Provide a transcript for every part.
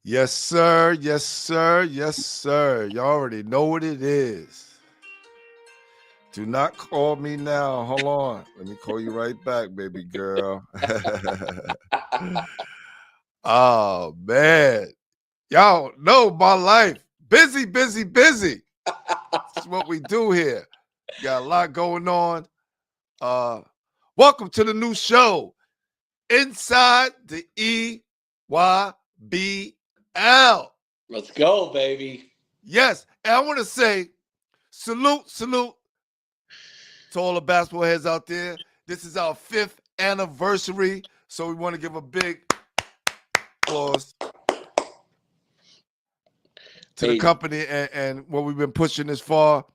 Yes, sir. Yes, sir. Yes, sir. You already know what it is. Do not call me now. Hold on. Let me call you right back, baby girl. Oh, man. Y'all know my life. Busy, busy, busy. That's what we do here. Got a lot going on. Uh, Welcome to the new show, Inside the EYBL. Let's go, baby. Yes, and I want to say salute to all the basketball heads out there. This is our 5th anniversary, so we want to give a big applause to the Hey, company and what we've been pushing this far.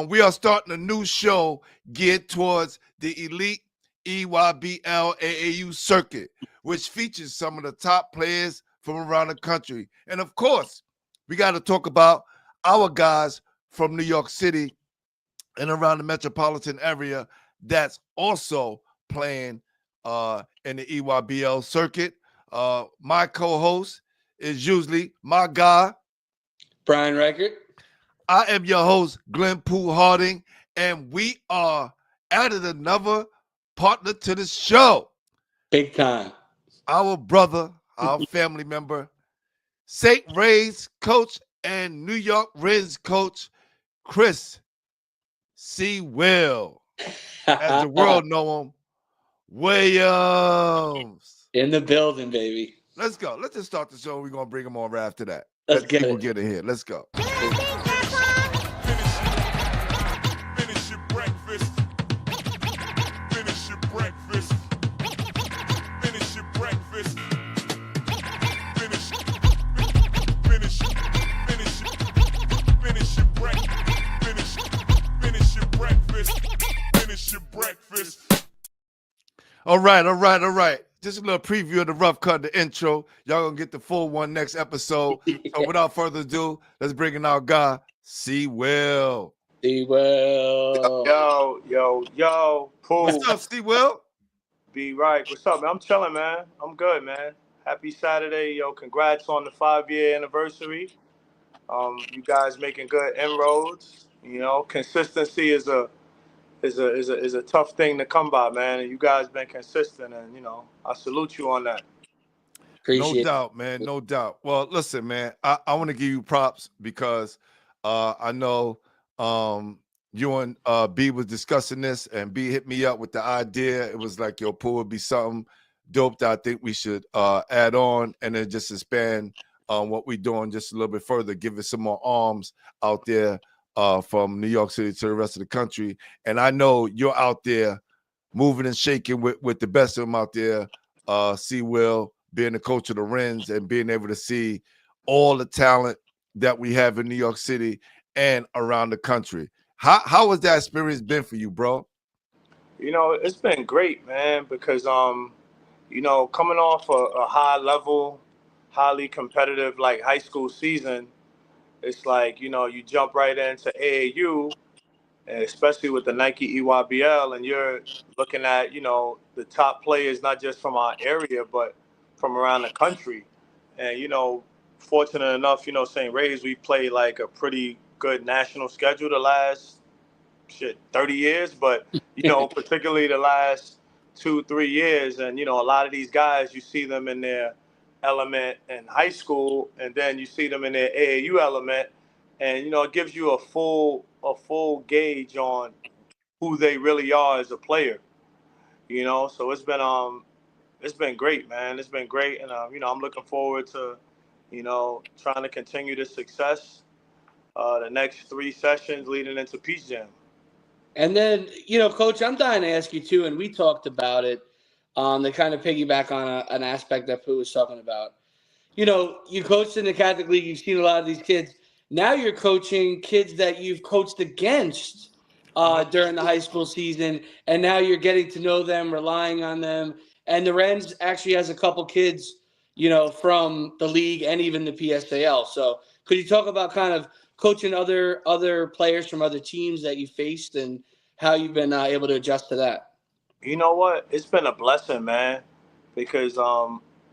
We are starting a new show geared towards the elite EYBL AAU circuit, which features some of the top players from around the country. And of course, we got to talk about our guys from New York City and around the metropolitan area that's also playing in the EYBL circuit. My co-host is usually my guy, Brian Record. I am your host, Glenn Pooh Harding, and we are added another partner to the show. Big time. Our brother, our family member, St. Ray's coach and New York Reds coach, Chris C. Will, as the world know him, Williams. In the building, baby. Let's go. Let's just start the show. We're going to bring him on right after that. Let's Let get people it. get in here. Let's go. Finish your breakfast. Finish your breakfast. Finish your breakfast. Finish. Finish. Finish. Finish your breakfast. Finish your breakfast. Finish your breakfast. All right. Just a little preview of the rough cut, the intro. Y'all gonna get the full one next episode. So without further ado, let's bring in our guy, C. Will. See, well. Yo, Pooh, What's up, C. Will? be right. What's up, man? I'm chilling, man. I'm good, man. Happy Saturday, yo. Congrats on the 5-year anniversary. You guys making good inroads. You know, consistency is a tough thing to come by, man. And you guys been consistent, and I salute you on that. No Appreciate doubt, man. No doubt. Well, listen, man. I want to give you props because I know you and B was discussing this, and B hit me up with the idea. It was like, yo, Pooh would be something dope that I think we should add on and then just expand what we're doing just a little bit further, give it some more arms out there from New York City to the rest of the country. And I know you're out there moving and shaking with the best of them out there, C. Will, being the coach of the Wrens and being able to see all the talent that we have in New York City and around the country. How has that experience been for you, bro? It's been great, man, because coming off a high level, highly competitive like high school season, it's like, you jump right into AAU, and especially with the Nike EYBL, and you're looking at, the top players, not just from our area, but from around the country. And, fortunate enough, St. Ray's, we played like a pretty good national schedule the last 30 years, but it. particularly the last 2 3 years. And a lot of these guys, you see them in their element in high school, and then you see them in their AAU element, and it gives you a full gauge on who they really are as a player. So it's been great, man. It's been great, and I'm looking forward to trying to continue this success the next 3 sessions leading into Peach Jam. And then, Coach, I'm dying to ask you too, and we talked about it to kind of piggyback on an aspect that Pooh was talking about. You coached in the Catholic League, you've seen a lot of these kids. Now you're coaching kids that you've coached against during the high school season, and now you're getting to know them, relying on them. And the Rens actually has a couple kids, from the league and even the PSAL. So could you talk about kind of coaching other players from other teams that you faced and how you've been able to adjust to that? You know what? It's been a blessing, man, because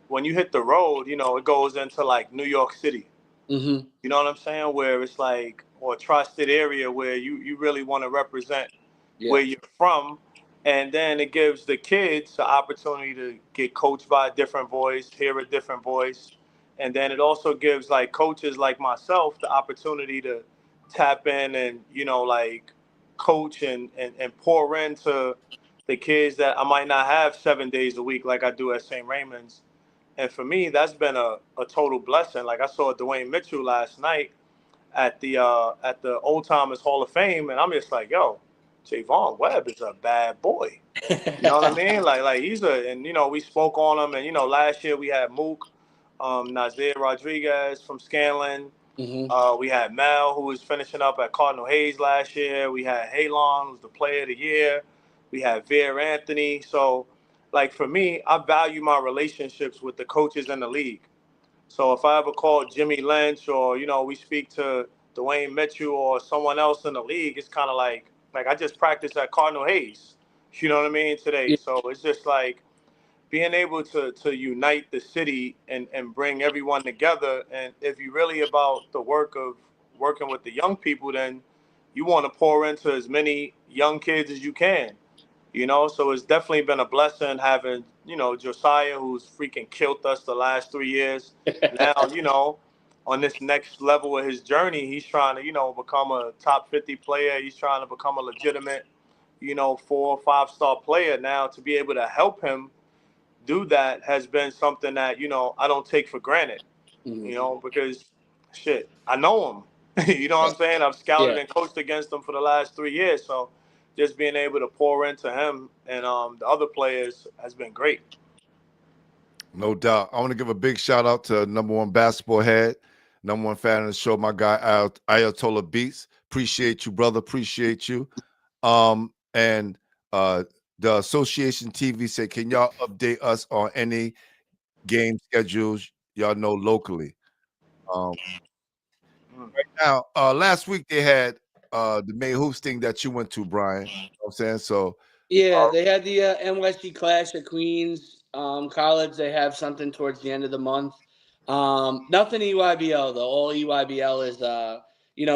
when you hit the road, it goes into like New York City. Mm-hmm. You know what I'm saying? Where it's like, or tri-state area where you really want to represent Yeah. where you're from. And then it gives the kids the opportunity to get coached by a different voice, hear a different voice. And then it also gives like coaches like myself the opportunity to tap in and, like coach and pour into the kids that I might not have 7 days a week like I do at St. Raymond's. And for me, that's been a total blessing. Like I saw Dwayne Mitchell last night at the Old Timers Hall of Fame, and I'm just like, yo, Javon Webb is a bad boy. You know what I mean? Like he's and we spoke on him, and last year we had Mook, Nazir Rodriguez from Scanlon. Mm-hmm. We had Mel, who was finishing up at Cardinal Hayes last year. We had Halon, who was the Player of the Year. We had Veer Anthony. So, like for me, I value my relationships with the coaches in the league. So if I ever call Jimmy Lynch or we speak to Dwayne Mitchell or someone else in the league, it's kind of like I just practiced at Cardinal Hayes. You know what I mean today. Yeah. So it's just like being able to unite the city and bring everyone together. And if you're really about the work of working with the young people, then you want to pour into as many young kids as you can. So it's definitely been a blessing having, Josiah, who's freaking killed us the last 3 years. Now, on this next level of his journey, he's trying to, become a top 50 player. He's trying to become a legitimate, 4 or 5 star player. Now, to be able to help him do that has been something that, I don't take for granted, Mm-hmm. because shit, I know him. You know what I'm saying? I've scouted Yeah. and coached against him for the last 3 years. So just being able to pour into him and the other players has been great. No doubt. I want to give a big shout out to number one basketball head, number one fan of the show, my guy Ayatollah Beats. Appreciate you, brother. Appreciate you. And the association TV said, can y'all update us on any game schedules y'all know locally? Um, Mm. right now, last week they had the May Hoops thing that you went to, Brian. You know what I'm saying? So Yeah, they had the NYC Clash at Queens College. They have something towards the end of the month. Nothing EYBL though. All EYBL is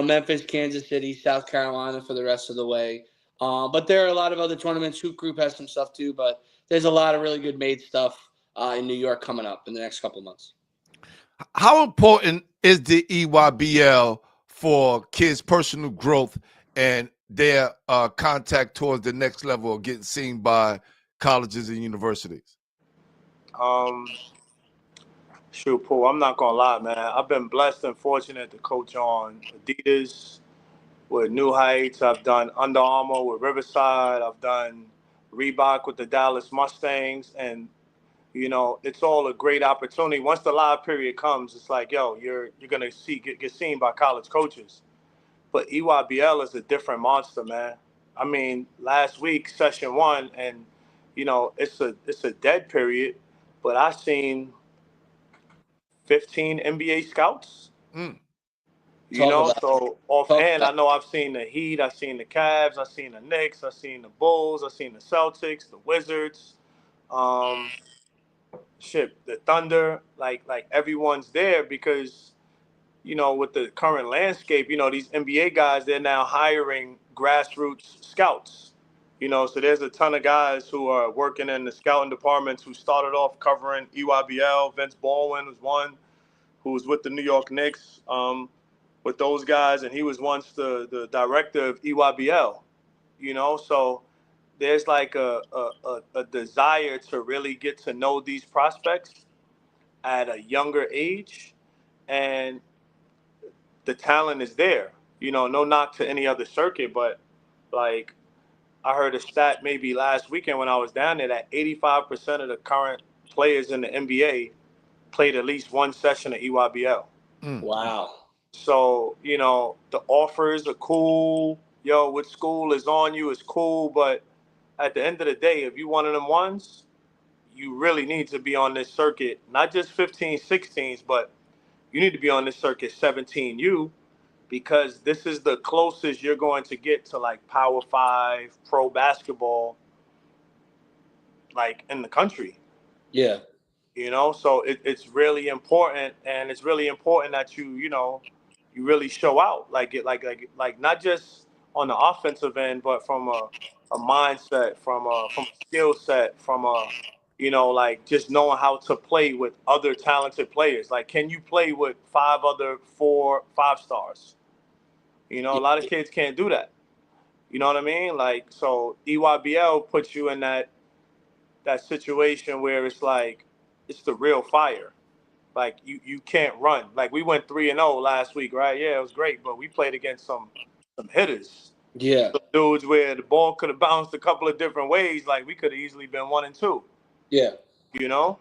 Memphis, Kansas City, South Carolina for the rest of the way. But there are a lot of other tournaments. Hoop Group has some stuff too, but there's a lot of really good made stuff in New York coming up in the next couple months. how important is the EYBL for kids' personal growth and their contact towards the next level of getting seen by colleges and universities? Um, Shoot, Paul, I'm not gonna lie, man. I've been blessed and fortunate to coach on Adidas with New Heights. I've done Under Armour with Riverside. I've done Reebok with the Dallas Mustangs, and it's all a great opportunity. Once the live period comes, it's like, yo, you're gonna get seen by college coaches. But EYBL is a different monster, man. I mean, last week session one, and it's a dead period, but I seen 15 NBA scouts. Mm. Talk about it. So Talk offhand, about I know I've seen the Heat, I've seen the Cavs, I've seen the Knicks, I've seen the Bulls, I've seen the Celtics, the Wizards, um, the Thunder. Like everyone's there because with the current landscape, these NBA guys, they're now hiring grassroots scouts. So there's a ton of guys who are working in the scouting departments who started off covering EYBL. Vince Baldwin was one who was with the New York Knicks with those guys, and he was once the director of EYBL. So there's like a desire to really get to know these prospects at a younger age, and the talent is there. No knock to any other circuit, but like I heard a stat maybe last weekend when I was down there that 85% of the current players in the NBA played at least one session of EYBL. Mm. Wow. So, the offers are cool. Yo, what school is on you is cool. But at the end of the day, if you one of them ones, you really need to be on this circuit, not just 15, 16s, but you need to be on this circuit 17U because this is the closest you're going to get to like Power 5 pro basketball, like in the country. Yeah. So it's really important, and it's really important that you really show out, like not just on the offensive end, but from a mindset, from a skill set, from a like just knowing how to play with other talented players. Like, can you play with 5 stars? A lot of kids can't do that. You know what I mean? Like, so EYBL puts you in that situation where it's like it's the real fire. Like, you can't run. Like, we went 3-0 last week, right? Yeah, it was great, but we played against some hitters. Yeah. Some dudes where the ball could have bounced a couple of different ways. Like, we could have easily been 1-2. Yeah. You know?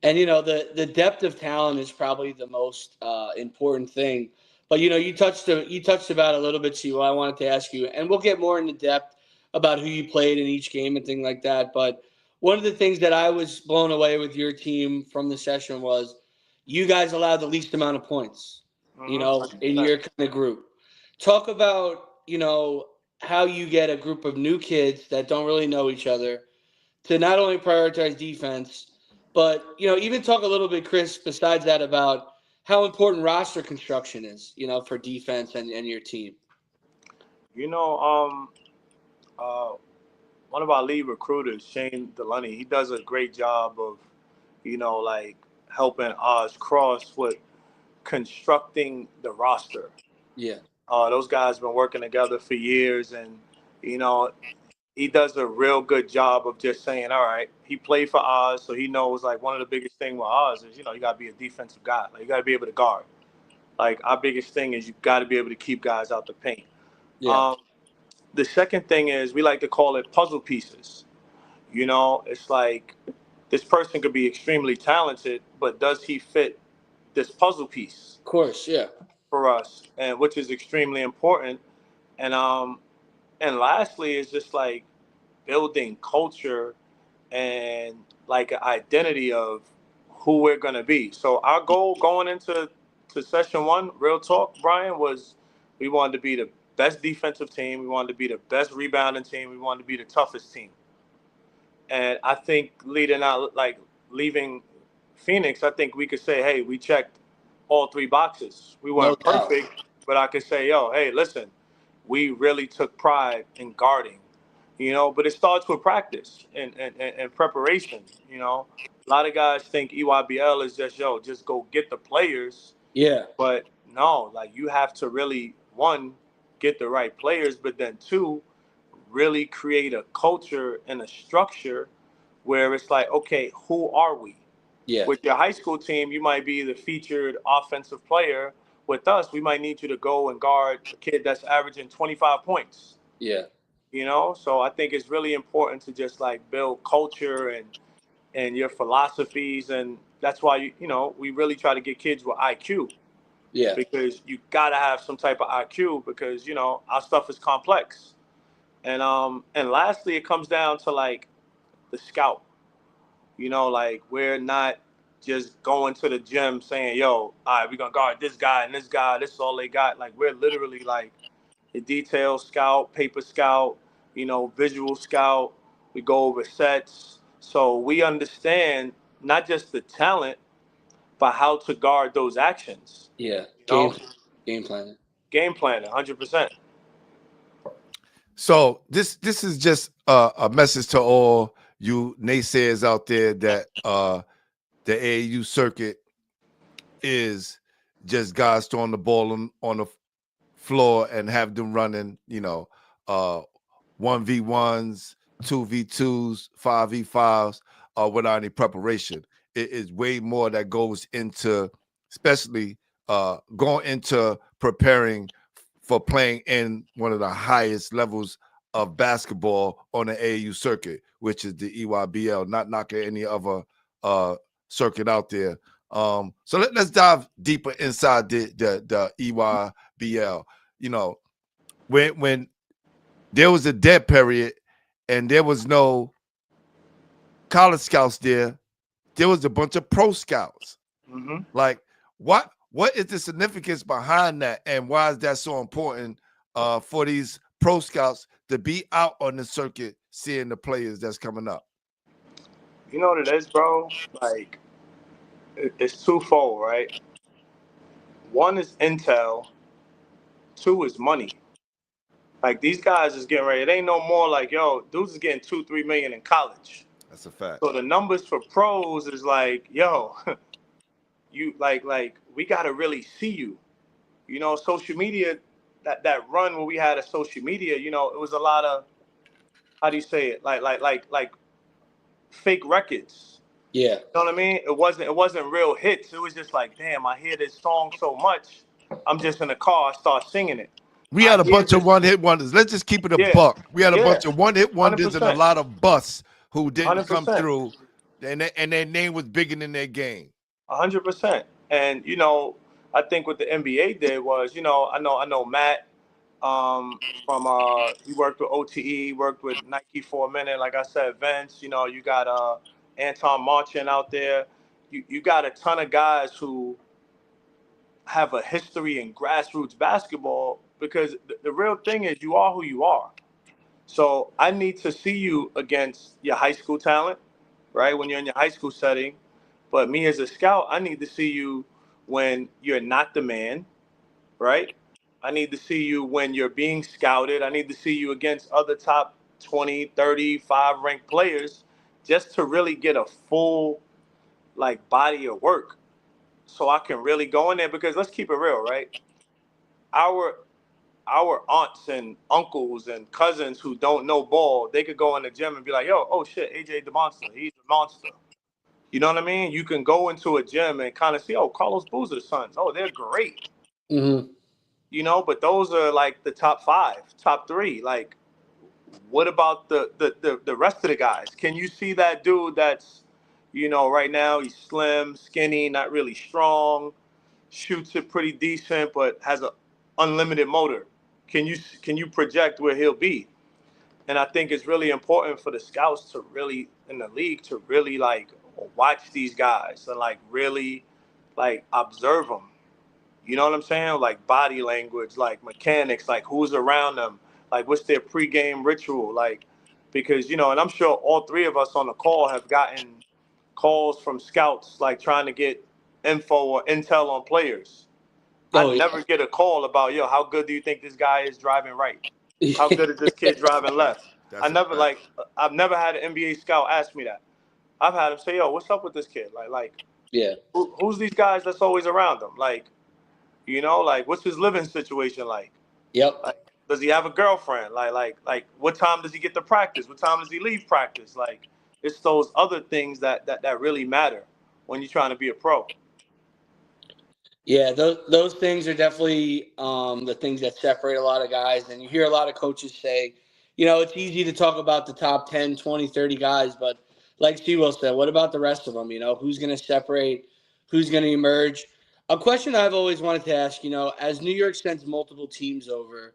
And the depth of talent is probably the most important thing. But you touched about it a little bit, Chivo. I wanted to ask you, and we'll get more into depth about who you played in each game and things like that. But one of the things that I was blown away with your team from the session was you guys allowed the least amount of points, in your kind of group. Talk about how you get a group of new kids that don't really know each other to not only prioritize defense, but even talk a little bit, Chris, besides that, about how important roster construction is, for defense and your team. You know, um, uh, One of our lead recruiters, Shane Delaney, he does a great job of, like helping us cross with constructing the roster. Yeah, Those guys been working together for years, and you know, he does a real good job of just saying, all right, he played for Oz, so he knows like one of the biggest thing with Oz is, you got to be a defensive guy. Like, you got to be able to guard. Like, our biggest thing is you got to be able to keep guys out the paint. yeah, The second thing is we like to call it puzzle pieces. It's like this person could be extremely talented, but does he fit this puzzle piece of course, yeah, for us? And which is extremely important. And lastly, is just like building culture and like an identity of who we're gonna be. So our goal going into session one, real talk, Brian, was we wanted to be the best defensive team. We wanted to be the best rebounding team. We wanted to be the toughest team. And I think leaving Phoenix, I think we could say, hey, we checked all 3 boxes. We no weren't doubt. perfect, but I could say, yo, hey, listen, we really took pride in guarding. But it starts with practice and preparation. A lot of guys think EYBL is just go get the players. Yeah, But no, like, you have to really, one, get the right players, but then two, really create a culture and a structure where it's like, okay, who are we? yeah, With your high school team, you might be the featured offensive player. With us, we might need you to go and guard a kid that's averaging 25 points. yeah, So I think it's really important to just like build culture and your philosophies, and that's why we really try to get kids with IQ, yeah, because you gotta have some type of IQ, because our stuff is complex. And lastly, it comes down to like the scout. Like, we're not just going to the gym saying, yo, all right, we're gonna guard this guy and this guy, this is all they got. Like, we're literally like the detail scout, paper scout, visual scout. We go over sets. So we understand not just the talent, but how to guard those actions. yeah. You know? Game planning. Game planning, 100%. So this is just a message to all you naysayers out there that the AAU circuit is just guys throwing the ball on the floor and have them running, 1v1s, 2v2s, 5v5s, without any preparation. It is way more that goes into, especially going into preparing for playing in one of the highest levels of basketball on the AAU circuit, which is the EYBL, not knocking any other circuit out there. So let's dive deeper inside the EYBL. When there was a dead period and there was no college scouts there was a bunch of pro scouts. Mm-hmm. Like, what is the significance behind that, and why is that so important for these pro scouts to be out on the circuit seeing the players that's coming up? You know what it is, bro? Like, it's twofold, right? One is intel, two is money. Like, these guys is getting ready. It ain't no more like, yo, dudes is getting 2-3 million in college. That's a fact. So the numbers for pros is like, yo, you like we gotta really see you. You know, social media, that run when we had a social media, you know, it was a lot of, how do you say it? Like fake records. Yeah. You know what I mean? It wasn't real hits. It was just like, damn, I hear this song so much. I'm just in the car, I start singing it. We I had a hear bunch of this, one-hit wonders. Let's just keep it a yeah, buck. We had a yeah, bunch of one-hit wonders and a 100%, lot of busts who didn't come 100%, through, and their name was bigger than their game. 100%. And you know, I think what the NBA did was, you know, I know Matt, from he worked with OTE, worked with Nike for a minute. Like I said, Vince, you know, you got Anton Marchand out there. You got a ton of guys who have a history in grassroots basketball, because the real thing is you are who you are. So I need to see you against your high school talent, right? When you're in your high school setting. But me as a scout, I need to see you when you're not the man, right? I need to see you when you're being scouted. I need to see you against other top 20, 35 ranked players, just to really get a full like body of work, so I can really go in there. Because let's keep it real, right? Our our aunts and uncles and cousins who don't know ball, they could go in the gym and be like, yo, oh shit, AJ the monster, he's a monster. You know what I mean? You can go into a gym and kind of see, oh, Carlos Boozer's sons, oh, they're great. Mm-hmm. You know, but those are like the top five, top three. Like, what about the rest of the guys? Can you see that dude that's, you know, right now he's slim, skinny, not really strong, shoots it pretty decent, but has a unlimited motor? Can you project where he'll be? And I think it's really important for the scouts to really, in the league, to really like watch these guys and like really like observe them. You know what I'm saying? Like body language, like mechanics, like who's around them, like what's their pregame ritual, like, because you know, and I'm sure all three of us on the call have gotten calls from scouts like trying to get info or intel on players. I Oh never get a call about, yo, how good do you think this guy is driving right? How good is this kid driving left? I That's a never fact. like I've never had an NBA scout ask me that. I've had him say, yo, what's up with this kid? Like yeah. who's these guys that's always around him? Like, you know, like what's his living situation like? Yep. Like, does he have a girlfriend? Like, what time does he get to practice? What time does he leave practice? Like, it's those other things that really matter when you're trying to be a pro. Yeah, those things are definitely the things that separate a lot of guys. And you hear a lot of coaches say, you know, it's easy to talk about the top 10, 20, 30 guys, but like Sewell said, what about the rest of them? You know, who's going to separate, who's going to emerge? A question I've always wanted to ask, you know, as New York sends multiple teams over,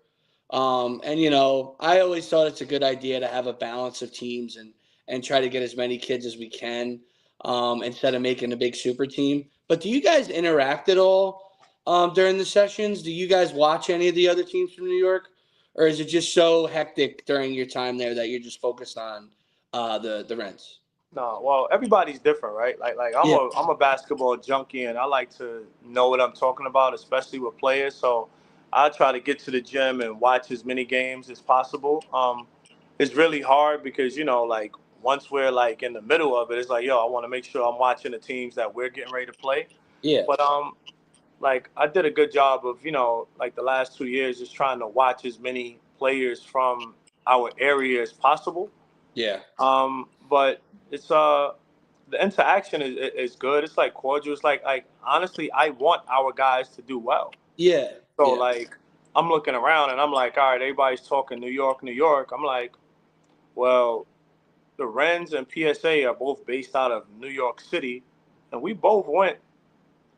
and, you know, I always thought it's a good idea to have a balance of teams and try to get as many kids as we can, instead of making a big super team. But do you guys interact at all during the sessions? Do you guys watch any of the other teams from New York, or is it just so hectic during your time there that you're just focused on the Rents? No, well, everybody's different, right? Like I'm Yeah, a basketball junkie, and I like to know what I'm talking about, especially with players. So I try to get to the gym and watch as many games as possible. It's really hard because, you know, like once we're like in the middle of it, it's like, yo, I want to make sure I'm watching the teams that we're getting ready to play. yeah, But like I did a good job of, you know, like the last 2 years, just trying to watch as many players from our area as possible. yeah, But it's the interaction is good. It's like cordial. It's like honestly, I want our guys to do well. yeah, So yeah, like I'm looking around and I'm like, all right, everybody's talking New York, New York. I'm like, well, the Rens and PSA are both based out of New York City, and we both went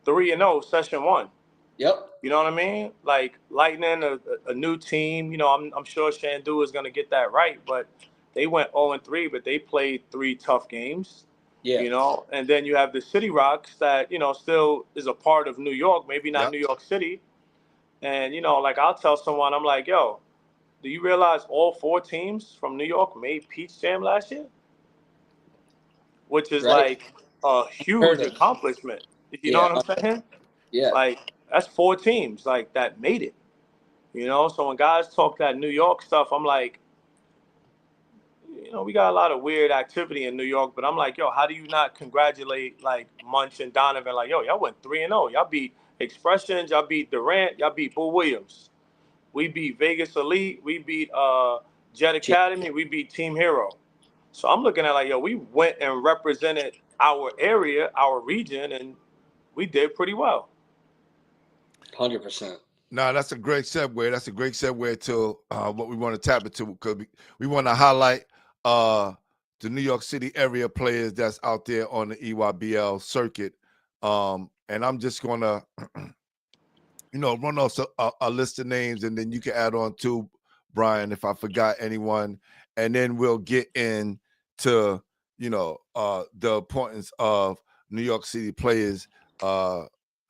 3-0 session one. yep, You know what I mean? Like Lightning, a new team. You know, I'm sure Shandu is going to get that right, but they went 0-3, but they played three tough games. yeah. You know, and then you have the City Rocks that, you know, still is a part of New York, maybe not Yep. New York City. And you know, like I'll tell someone, I'm like, yo, do you realize all four teams from New York made Peach Jam last year? which is Right. like a huge Heard of. accomplishment. You know Yeah. what I'm saying? Yeah. Like that's 4 teams like that made it. You know, so when guys talk that New York stuff, I'm like, you know, we got a lot of weird activity in New York, but I'm like, yo, how do you not congratulate like Munch and Donovan? Like, yo, y'all went 3-0. Y'all beat Expressions, y'all beat Durant, y'all beat Boo Williams. We beat Vegas Elite, we beat Jet Academy, we beat Team Hero. So I'm looking at like, yo, we went and represented our area, our region, and we did pretty well. 100%. No, that's a great segue. That's a great segue to what we want to tap into, because we want to highlight the New York City area players that's out there on the EYBL circuit. And I'm just going to, run off a list of names, and then you can add on to Brian if I forgot anyone. And then we'll get into, the importance of New York City players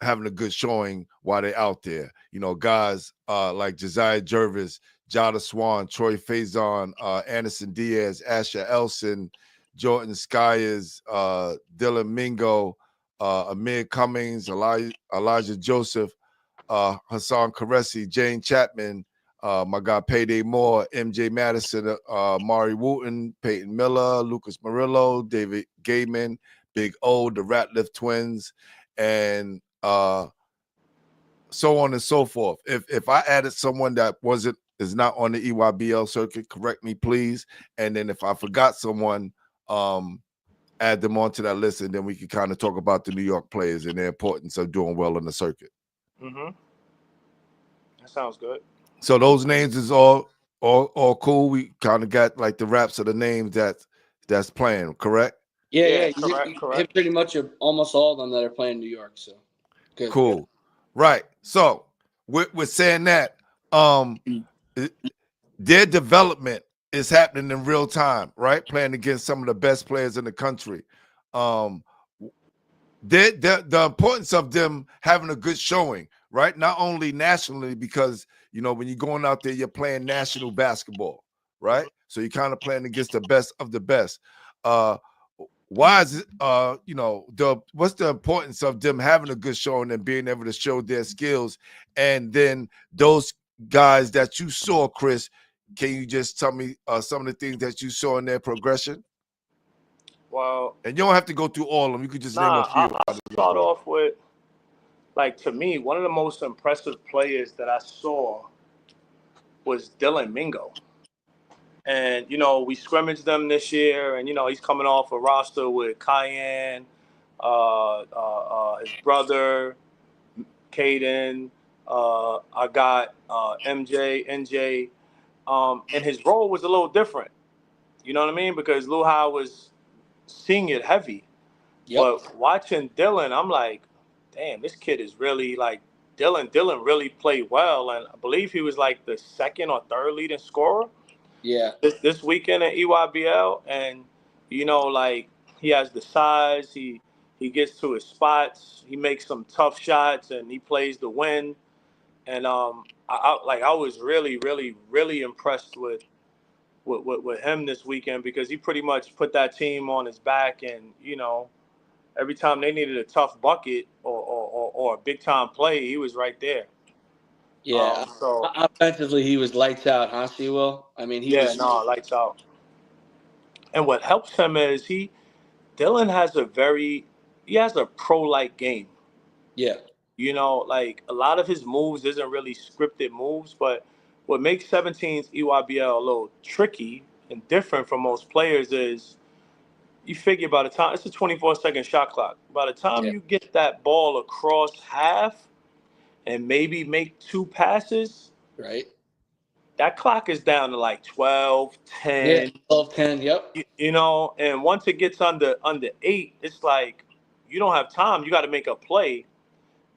having a good showing while they're out there. Guys like Josiah Jervis, Jada Swan, Troy Faison, Anderson Diaz, Asher Elson, Jordan Skyers, Dylan Mingo, Amir Cummings, Elijah Joseph, Hassan Karesi, Jane Chapman, my guy Payday Moore, MJ Madison, Mari Wooten, Peyton Miller, Lucas Murillo, David Gaiman, Big O, the Ratliff Twins, and so on and so forth. If I added someone that is not on the EYBL circuit, correct me, please. And then if I forgot someone, add them onto that list, and then we can kind of talk about the New York players and their importance of doing well on the circuit. Mm-hmm. That sounds good. So those names is all cool. We kind of got like the wraps of the names that's playing, correct? Yeah. Correct. You hit pretty much almost all of them that are playing New York. So good. Cool. Good. Right. So with saying that, their development is happening in real time, right? Playing against some of the best players in the country. The importance of them having a good showing, right? Not only nationally, because when you're going out there, you're playing national basketball, right? So you're kind of playing against the best of the best. Why is it, what's the importance of them having a good showing and being able to show their skills? And then those guys that you saw, Chris, can you just tell me some of the things that you saw in their progression? Well, and you don't have to go through all of them. You could just name a few. I'll start off with, like, to me, one of the most impressive players that I saw was Dylan Mingo. And, we scrimmaged them this year, and, he's coming off a roster with Cayenne, his brother, Caden, I got NJ, and his role was a little different. You know what I mean? Because Lou Howard was senior heavy. Yep. But watching Dylan, I'm like, damn, this kid is really like Dylan. Dylan really played well, and I believe he was like the second or third leading scorer. Yeah. This weekend at EYBL, and like he has the size. He gets to his spots. He makes some tough shots, and he plays to win. And I was really, really, really impressed with him this weekend, because he pretty much put that team on his back, and every time they needed a tough bucket or a big time play, he was right there. Yeah. So offensively, he was lights out, huh, Sewell? I mean, he was lights out. And what helps him is Dylan has a pro-like game. Yeah. Like a lot of his moves isn't really scripted moves, but what makes 17's EYBL a little tricky and different from most players is, you figure by the time it's a 24-second shot clock. By the time you get that ball across half and maybe make 2 passes, right, that clock is down to like 12, 10. Yeah, 12, 10, yep. And once it gets under 8, it's like you don't have time. You got to make a play.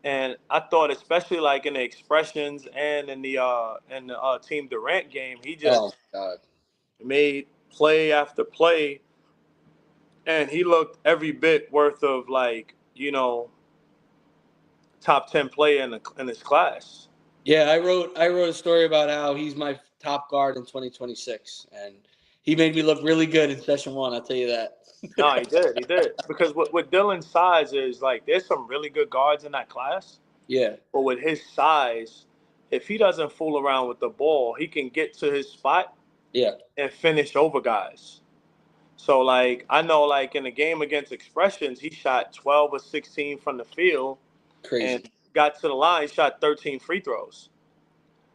And I thought, especially like in the Expressions and in the Team Durant game, he just made play after play. And he looked every bit worth of, like, top 10 player in his class. Yeah, I wrote a story about how he's my top guard in 2026, and he made me look really good in session 1. I'll tell you that. No, he did. He did. Because with Dylan's size is like, there's some really good guards in that class. Yeah, But with his size, if he doesn't fool around with the ball, he can get to his spot yeah, and finish over guys. So, like, I know, like, in the game against Expressions, he shot 12 or 16 from the field crazy. and got to the line, shot 13 free throws.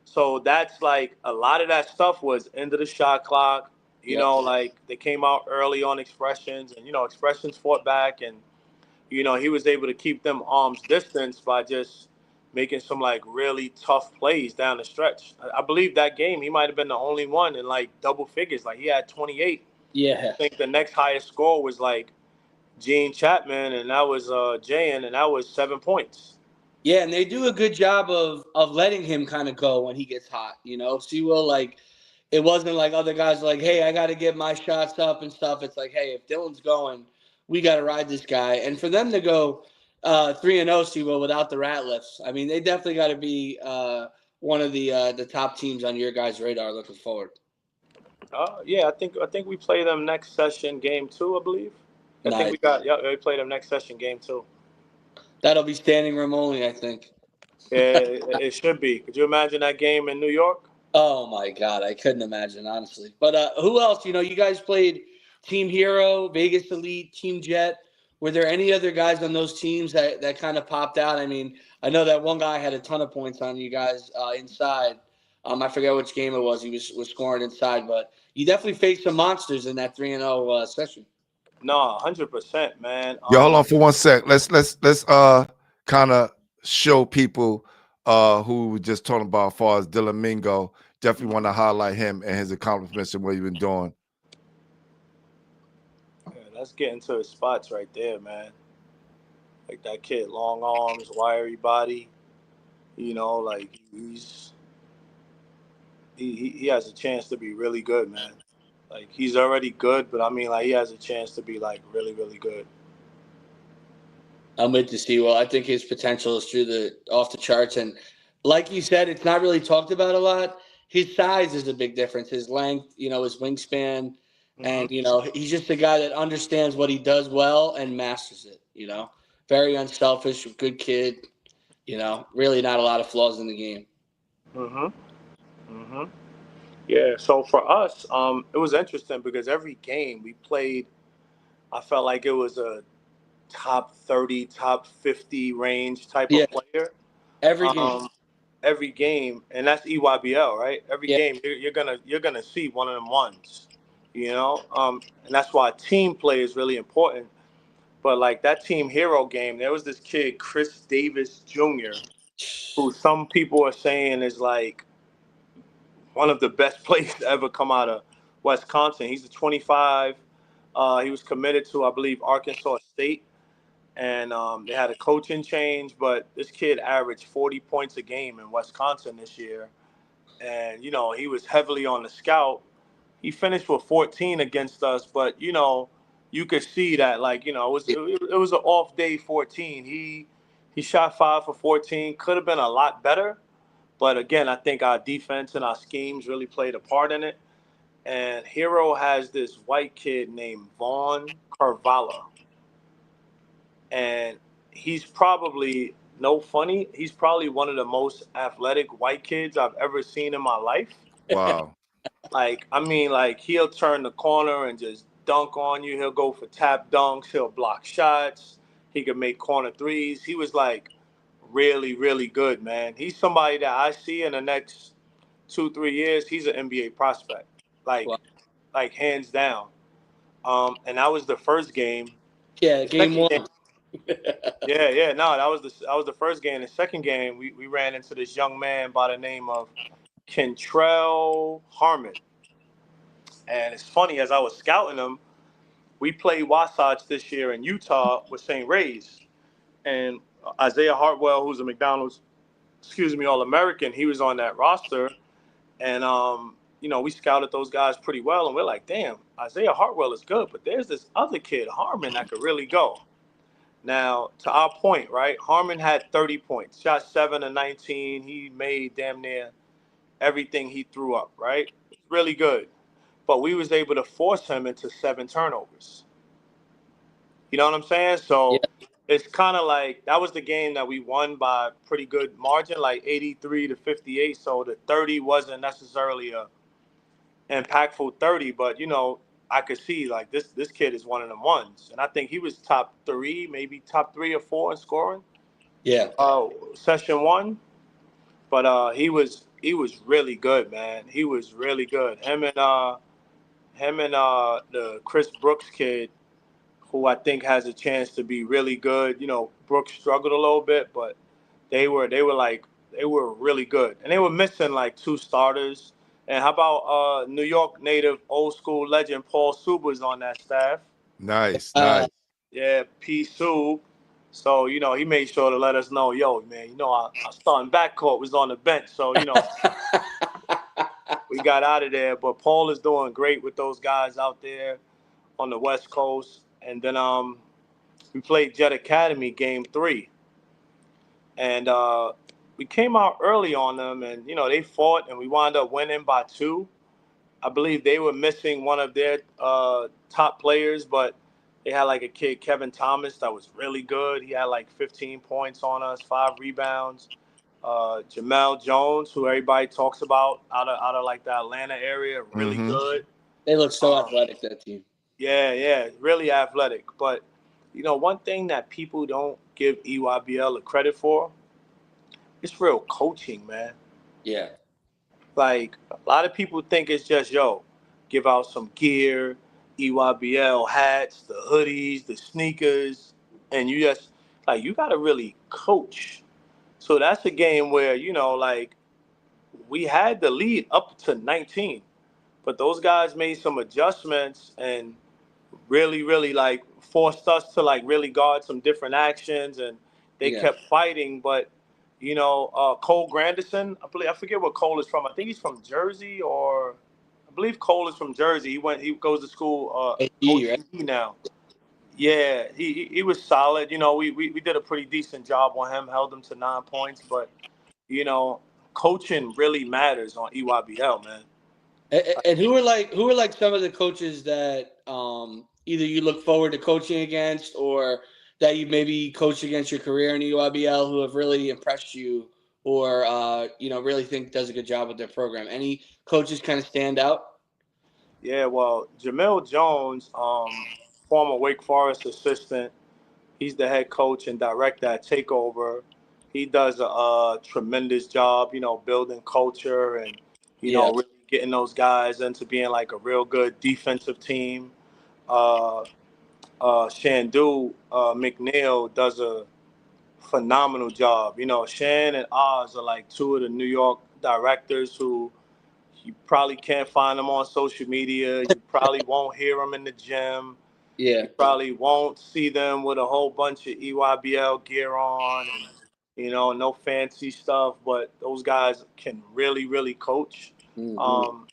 So that's like a lot of that stuff was into the shot clock. Yep. Like they came out early on Expressions, and Expressions fought back, and he was able to keep them arms distance by just making some like really tough plays down the stretch. I believe that game he might have been the only one in like double figures. Like he had 28. Yeah. I think the next highest score was like Gene Chapman, and that was Jayan, and that was 7 points. Yeah, and they do a good job of letting him kind of go when he gets hot. Sewell, like, it wasn't like other guys were like, hey, I got to get my shots up and stuff. It's like, hey, if Dylan's going, we got to ride this guy. And for them to go 3-0, Sewell, without the Ratlifts, I mean, they definitely got to be one of the top teams on your guys' radar looking forward. Yeah, I think we play them next session, game 2, I believe. I think Nice. we play them next session, game 2. That'll be standing room only, I think. Yeah, it should be. Could you imagine that game in New York? Oh my God, I couldn't imagine, honestly. But who else? You guys played Team Hero, Vegas Elite, Team Jet. Were there any other guys on those teams that kind of popped out? I mean, I know that one guy had a ton of points on you guys inside. I forget which game it was. He was scoring inside, but you definitely faced some monsters in that 3-0 session. No, 100%, man. Yo, hold on for 1 sec. Let's kind of show people who we just talking about as far as Dylan Mingo. Definitely want to highlight him and his accomplishments and what he's been doing. Yeah, let's get into his spots right there, man. Like that kid, long arms, wiry body. Like he has a chance to be really good, man. Like he's already good, but I mean, like he has a chance to be like really, really good. I'm with to see. Well, I think his potential is off the charts, and like you said, it's not really talked about a lot. His size is a big difference. His length, his wingspan, and he's just a guy that understands what he does well and masters it. Very unselfish, good kid. Really not a lot of flaws in the game. Mhm. Mhm. Yeah. So for us, it was interesting because every game we played, I felt like it was a top 30, top 50 range type Yeah, of player. every game. Um, every game, and that's EYBL, right? Every Yeah, game you're gonna see one of them ones, and that's why team play is really important. But like that team hero game, there was this kid Chris Davis Jr., who some people are saying is like one of the best players to ever come out of Wisconsin. He's a 25. He was committed to, I believe, Arkansas State, and they had a coaching change. But this kid averaged 40 points a game in Wisconsin this year, and he was heavily on the scout. He finished with 14 against us, but you could see that like it was an off day 14. He shot 5 for 14. Could have been a lot better, but again, I think our defense and our schemes really played a part in it. And Hero has this white kid named Vaughn Carvalho, and he's probably no funny. He's probably one of the most athletic white kids I've ever seen in my life. Wow. Like, I mean, like he'll turn the corner and just dunk on you. He'll go for tap dunks. He'll block shots. He could make corner threes. He was like really, really good, man. He's somebody that I see in the next 2, 3 years. He's an NBA prospect, wow. like hands down. And that was the first game. Yeah, The game second one. game, yeah. No, that was the first game. The second game, we ran into this young man by the name of Kentrell Harmon. And it's funny, as I was scouting him, we played Wasatch this year in Utah with St. Ray's. And Isaiah Hartwell, who's a McDonald's, All-American, he was on that roster. And, we scouted those guys pretty well. And we're like, damn, Isaiah Hartwell is good. But there's this other kid, Harmon, that could really go. Now, to our point, right, Harmon had 30 points, shot 7 of 19. He made damn near everything he threw up, right? Really good. But we was able to force him into 7 turnovers. You know what I'm saying? So Yeah. it's kind of like that was the game that we won by pretty good margin, like 83-58. So the 30 wasn't necessarily a impactful 30, but I could see like this kid is one of them ones, and I think he was top 3, maybe top 3 or 4 in scoring. Yeah. Session 1, but he was really good, man. He was really good. Him and the Chris Brooks kid, who I think has a chance to be really good. Brooks struggled a little bit, but they were really good, and they were missing like 2 starters. And how about New York native, old school legend Paul Suba's on that staff? Nice, Uh, nice. Yeah, P Sub. So he made sure to let us know, yo, man, our starting backcourt was on the bench, so we got out of there. But Paul is doing great with those guys out there on the West Coast. And then we played Jet Academy game 3, and we came out early on them, and they fought, and we wound up winning by 2. I believe they were missing one of their top players, but they had like a kid, Kevin Thomas, that was really good. He had like 15 points on us, 5 rebounds. Jamel Jones, who everybody talks about out of like the Atlanta area, really Mm-hmm. good. they look so athletic, that team. Yeah, really athletic. But one thing that people don't give EYBL the credit for, it's real coaching, man. Yeah. Like a lot of people think it's just give out some gear, EYBL hats, the hoodies, the sneakers, and you just like you gotta really coach. So that's a game where like we had the lead up to 19, but those guys made some adjustments and really, really like forced us to like really guard some different actions, and they Yeah. kept fighting. But Cole Grandison, I forget what Cole is from. I think he's from Jersey, or I believe Cole is from Jersey. He goes to school AAU, right? OCD now. Yeah, he was solid. We did a pretty decent job on him, held him to 9 points, but you know, coaching really matters on EYBL, man. And who are like some of the coaches that either you look forward to coaching against, or that you maybe coached against your career in EYBL, who have really impressed you, or really think does a good job with their program? Any coaches kind of stand out? Yeah, well, Jamel Jones, former Wake Forest assistant, he's the head coach and director at Takeover. He does a tremendous job, building culture and Yeah. really getting those guys into being like a real good defensive team. Uh, Shandu McNeil does a phenomenal job. Shan and Oz are like 2 of the New York directors who you probably can't find them on social media. You probably won't hear them in the gym. Yeah. You probably won't see them with a whole bunch of EYBL gear on and, no fancy stuff. But those guys can really, really coach. Mm-hmm.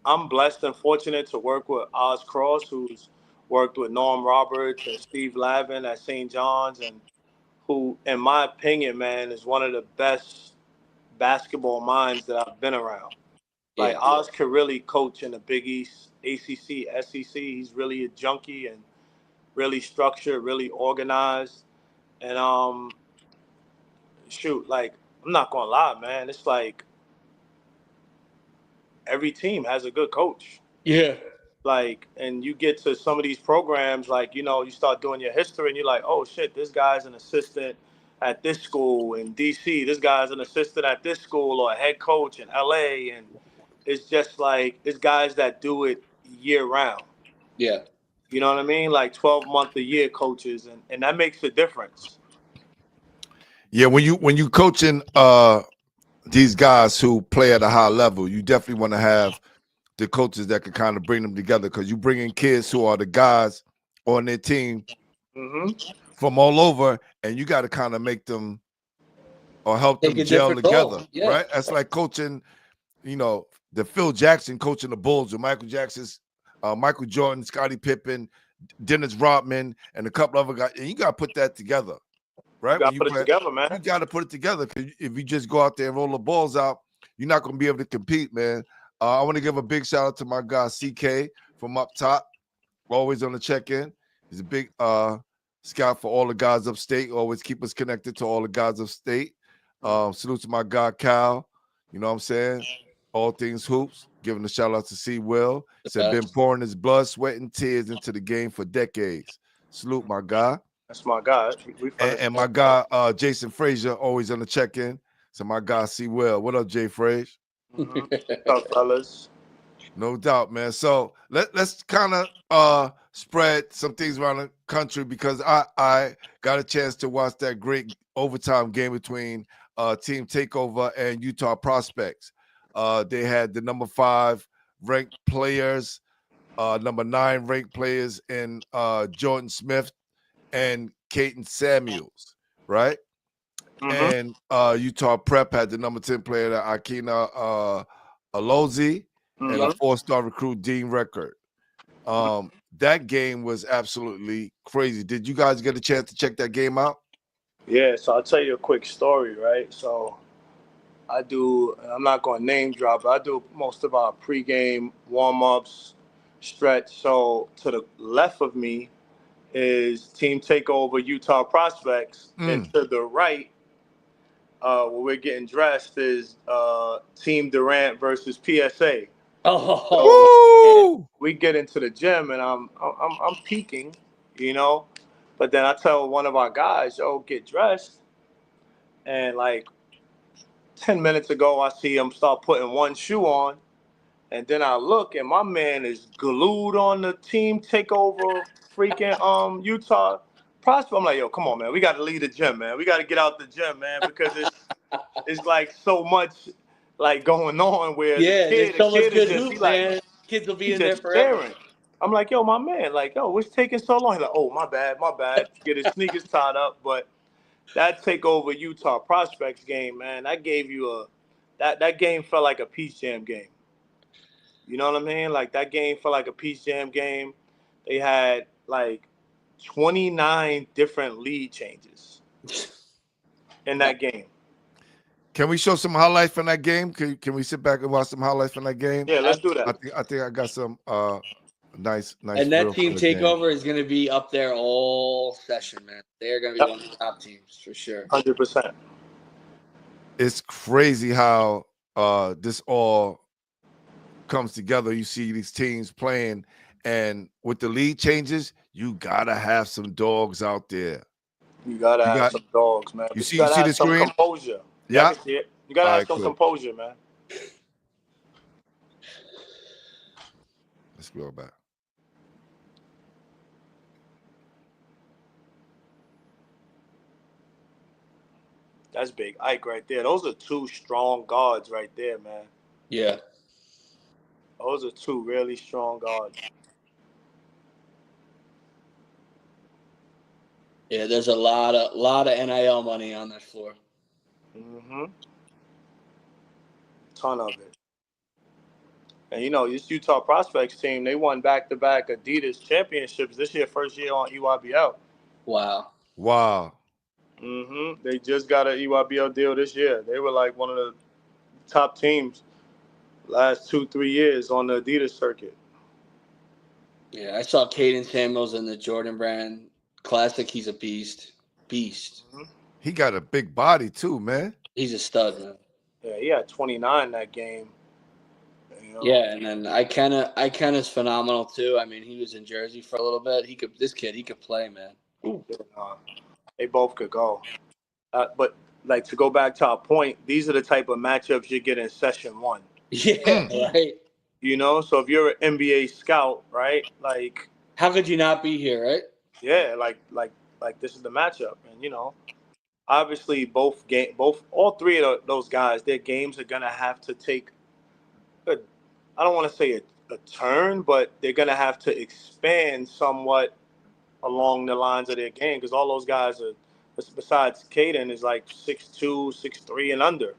I'm blessed and fortunate to work with Oz Cross, who's worked with Norm Roberts and Steve Lavin at St. John's, and who, in my opinion, man, is one of the best basketball minds that I've been around. Like Yeah. Oz could really coach in the Big East, ACC, SEC. He's really a junkie and really structured, really organized. And shoot, like I'm not gonna lie, man. It's like every team has a good coach. Yeah. Like, and you get to some of these programs, like you start doing your history, and you're like, oh shit, this guy's an assistant at this school in DC. This guy's an assistant at this school or a head coach in LA, and it's just like it's guys that do it year round. Yeah. You know what I mean? Like 12-month a year coaches, and that makes a difference. Yeah, when you coaching these guys who play at a high level, you definitely want to have the coaches that can kind of bring them together, because you bring in kids who are the guys on their team Hmm. from all over, and you got to kind of make them or help Take them a gel different role. together, Yeah. right? That's like coaching, the Phil Jackson coaching the Bulls, or Michael Jackson's, Michael Jordan, Scottie Pippen, Dennis Rodman, and a couple other guys, and you got to put that together, right? You got to put it together, man. You got to put it together, because if you just go out there and roll the balls out, you're not going to be able to compete, man. I want to give a big shout out to my guy CK from up top, always on the check-in. He's a big scout for all the guys upstate. Always keep us connected to all the guys upstate. Salute to my guy Cal. You know what I'm saying? All things hoops. Giving a shout out to C. Will. Said been pouring his blood, sweat, and tears into the game for decades. Salute my guy. That's my guy. And my guy Jason Frazier always on the check-in. So my guy C. Will. What up, Jay Frazier? What's up, fellas? No doubt, man. So let's kind of spread some things around the country because I got a chance to watch that great overtime game between Team Takeover and Utah Prospects. They had the number 5 ranked players, number 9 ranked players in Jordan Smith and Caden Samuels, right? And Utah Prep had the number 10 player, Akina Alozi, and a 4-star recruit, Dean Record. That game was absolutely crazy. Did you guys get a chance to check that game out? Yeah, so I'll tell you a quick story, right? So I'm not going to name drop, but I do most of our pregame warm-ups, stretch. So to the left of me is Team Takeover Utah Prospects, and to the right, where we're getting dressed, is Team Durant versus PSA. So we get into the gym, and I'm peeking, you know, but then I tell one of our guys, "Yo, get dressed," and like 10 minutes ago, I see him start putting one shoe on, and then I look, and my man is glued on the Team Takeover freaking Utah Prospect. I'm like, yo, come on, man, we got to leave the gym, man. We got to get out the gym, man, because it's like so much like going on where the kid is just like, kids will be in just there forever. staring. I'm like, yo, my man, like, yo, what's taking so long? He's like, oh, my bad. Get his sneakers tied up, but that Takeover Utah Prospects game, man, that gave you that game felt like a Peace Jam game. You know what I mean? Like that game felt like a Peace Jam game. They had like 29 different lead changes in that game. Can we show some highlights from that game? Can we sit back and watch some highlights from that game? Yeah, let's do that. I think I got some nice. And that Team Takeover is going to be up there all session, man. They're going to be one of the top teams for sure. 100%. It's crazy how this all comes together. You see these teams playing, and with the lead changes, you gotta have some dogs out there. You gotta have some dogs, man. You see the screen? Composure. Yeah. I can see it. You gotta have some composure, man. Let's go back. That's Big Ike right there. Those are 2 strong guards right there, man. Yeah. Those are 2 really strong guards. Yeah, there's a lot of NIL money on that floor. Ton of it. And you know, this Utah Prospects team, they won back-to-back Adidas championships this year, first year on EYBL. Wow. They just got an EYBL deal this year. They were like one of the top teams last 2-3 years on the Adidas circuit. Yeah, I saw Caden Samuels in the Jordan Brand Classic. He's a beast. He got a big body too, man. He's a stud, man. Yeah, he had 29 that game. You know? Yeah, and then Ikenna's phenomenal too. I mean, he was in Jersey for a little bit. He could play, man. They both could go. But like to go back to our point, these are the type of matchups you get in session 1. Yeah, right. You know, so if you're an NBA scout, right? Like, how could you not be here, right? Yeah, like this is the matchup, and you know, obviously all 3 of those guys, their games are gonna have to take I don't want to say a turn, but they're gonna have to expand somewhat along the lines of their game because all those guys are, besides Caden, is like 6'2", 6'3", and under.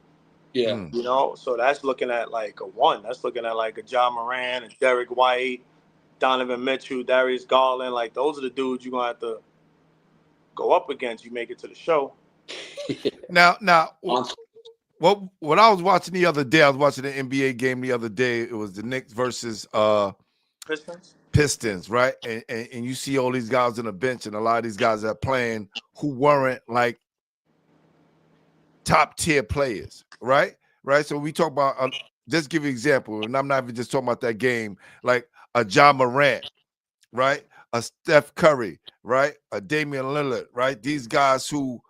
Yeah. You know, so that's looking at like a 1. That's looking at like a John Moran, a Derek White, Donovan Mitchell, Darius Garland. Like those are the dudes you're gonna have to go up against. You make it to the show. Now, what I was watching the other day, I was watching the NBA game the other day. It was the Knicks versus Pistons, right? And you see all these guys on the bench, and a lot of these guys that are playing who weren't like top tier players, right? Right. So we talk about just give you an example, and I'm not even just talking about that game, like a John Morant, right? A Steph Curry, right? A Damian Lillard, right? These guys who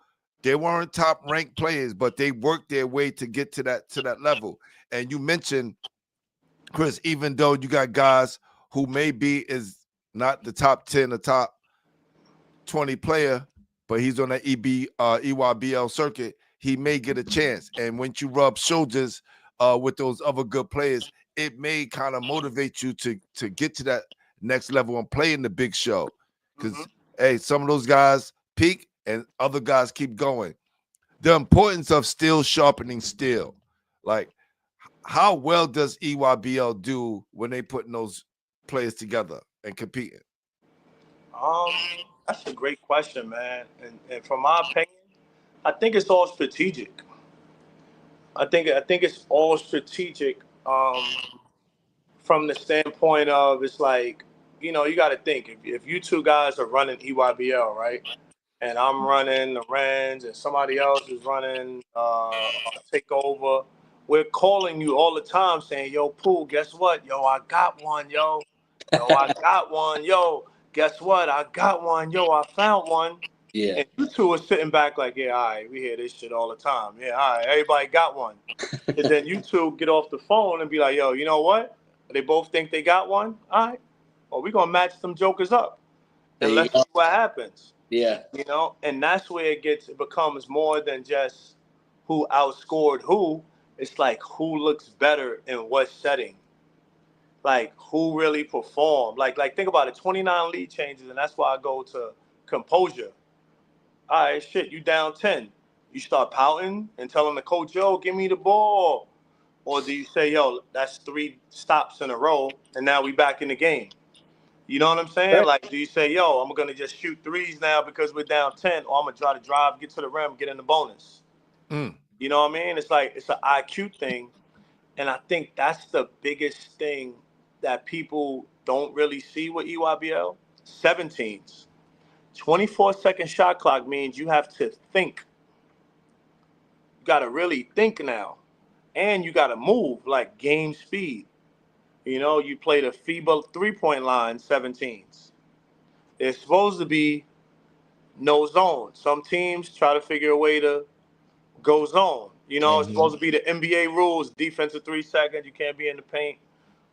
they weren't top ranked players, but they worked their way to get to that level. And you mentioned, Chris, even though you got guys who maybe is not the top 10 or top 20 player, but he's on the EYBL circuit, he may get a chance. And once you rub shoulders with those other good players, it may kind of motivate you to get to that next level and play in the big show. Because, hey, some of those guys peak and other guys keep going. The importance of still sharpening steel. Like, how well does EYBL do when they putting those players together and competing? That's a great question, man. And from my opinion, I think it's all strategic. I think it's all strategic. From the standpoint of it's like, you know, you got to think if you two guys are running EYBL, right? And I'm running the Rens and somebody else is running Takeover. We're calling you all the time saying, yo, Pooh, guess what? Yo, I got one, yo. Yo, I got one, yo. Guess what? I got one, yo. I found one. Yeah. And you two are sitting back like, yeah, all right, we hear this shit all the time. Yeah, all right, everybody got one. And then you two get off the phone and be like, yo, you know what? They both think they got one? All right. Well, we're going to match them jokers up. And let's see what happens. Yeah. You know, and that's where it becomes more than just who outscored who. It's like who looks better in what setting. Like who really performed. Like think about it, 29 lead changes, and that's why I go to composure. All right, shit, you down 10. You start pouting and telling the coach, yo, give me the ball. Or do you say, yo, that's 3 stops in a row, and now we back in the game? You know what I'm saying? Right. Like, do you say, yo, I'm going to just shoot threes now because we're down 10, or I'm going to try to drive, get to the rim, get in the bonus? You know what I mean? It's like it's an IQ thing. And I think that's the biggest thing that people don't really see with EYBL. 17s. 24-second shot clock means you have to think. You got to really think now. And you got to move like game speed. You know, you play the FIBA three-point line 17s. It's supposed to be no zone. Some teams try to figure a way to go zone. You know, it's supposed to be the NBA rules, defensive 3 seconds, you can't be in the paint,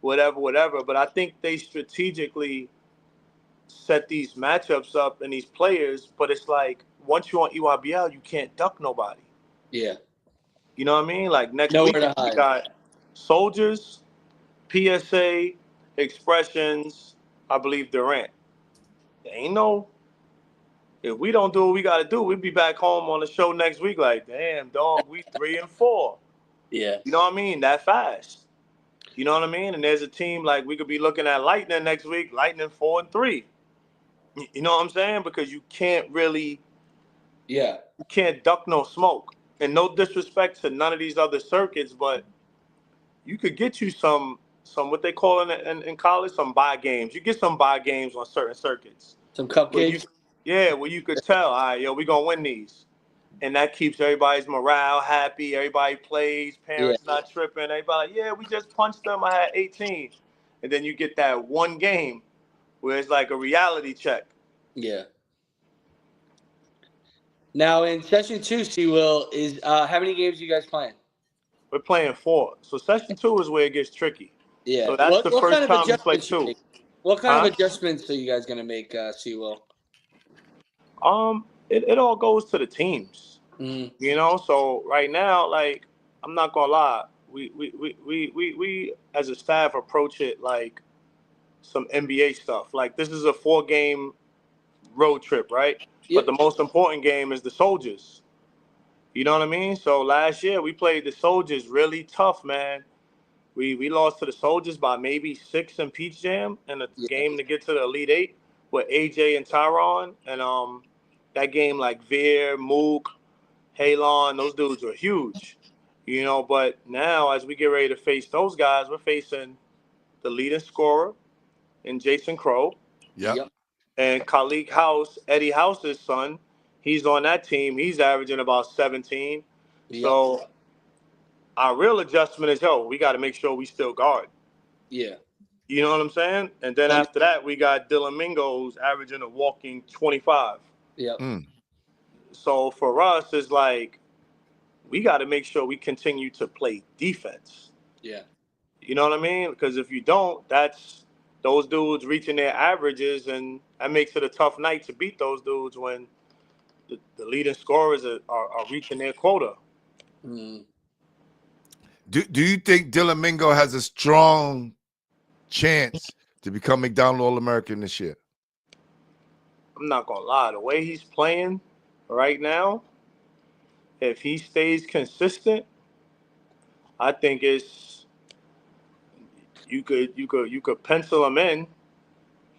whatever. But I think they strategically set these matchups up and these players, but it's like once you're on EYBL, you can't duck nobody. Yeah. You know what I mean? Like next Nowhere week, to hide. we got Soldiers, PSA, Expressions, I believe Durant. There ain't no, if we don't do what we got to do, we'd be back home on the show next week like, damn, dog, we 3-4. Yeah. You know what I mean? That fast. You know what I mean? And there's a team like we could be looking at Lightning next week, Lightning 4-3. You know what I'm saying? Because you can't really, you can't duck no smoke. And no disrespect to none of these other circuits, but you could get you some what they call in college, some buy games. You get some buy games on certain circuits. Some cupcakes? Where you could tell, all right, yo, we're going to win these. And that keeps everybody's morale happy. Everybody plays. Parents not tripping. Everybody like, yeah, we just punched them. I had 18. And then you get that one game where it's like a reality check. Yeah. Now in session 2, C-Will, is how many games are you guys playing? We're playing 4. So session 2 is where it gets tricky. Yeah. So that's the first kind of time we play 2. What kind of adjustments are you guys going to make, C-Will? It all goes to the teams. You know, so right now, like, I'm not gonna lie, we as a staff approach it like some NBA stuff. Like this is a 4-game road trip, right? But the most important game is the Soldiers. You know what I mean? So last year we played the Soldiers really tough, man. We lost to the Soldiers by maybe 6 in Peach Jam in a game to get to the Elite 8 with AJ and Tyron. And that game, like Veer, Mook, Halon, those dudes were huge. You know, but now as we get ready to face those guys, we're facing the leading scorer, and Jason Crow. Yep. And Khalik House, Eddie House's son, he's on that team. He's averaging about 17. Yep. So our real adjustment is, we got to make sure we still guard. Yeah. You know what I'm saying? And then after that, we got Dylan Mingo, who's averaging a walking 25. Yep. So for us, it's like we got to make sure we continue to play defense. Yeah. You know what I mean? Because if you don't, that's those dudes reaching their averages, and that makes it a tough night to beat those dudes when the leading scorers are reaching their quota. Mm. Do you think Dylan Mingo has a strong chance to become McDonald All-American this year? I'm not gonna lie, the way he's playing right now, if he stays consistent, I think you could pencil him in.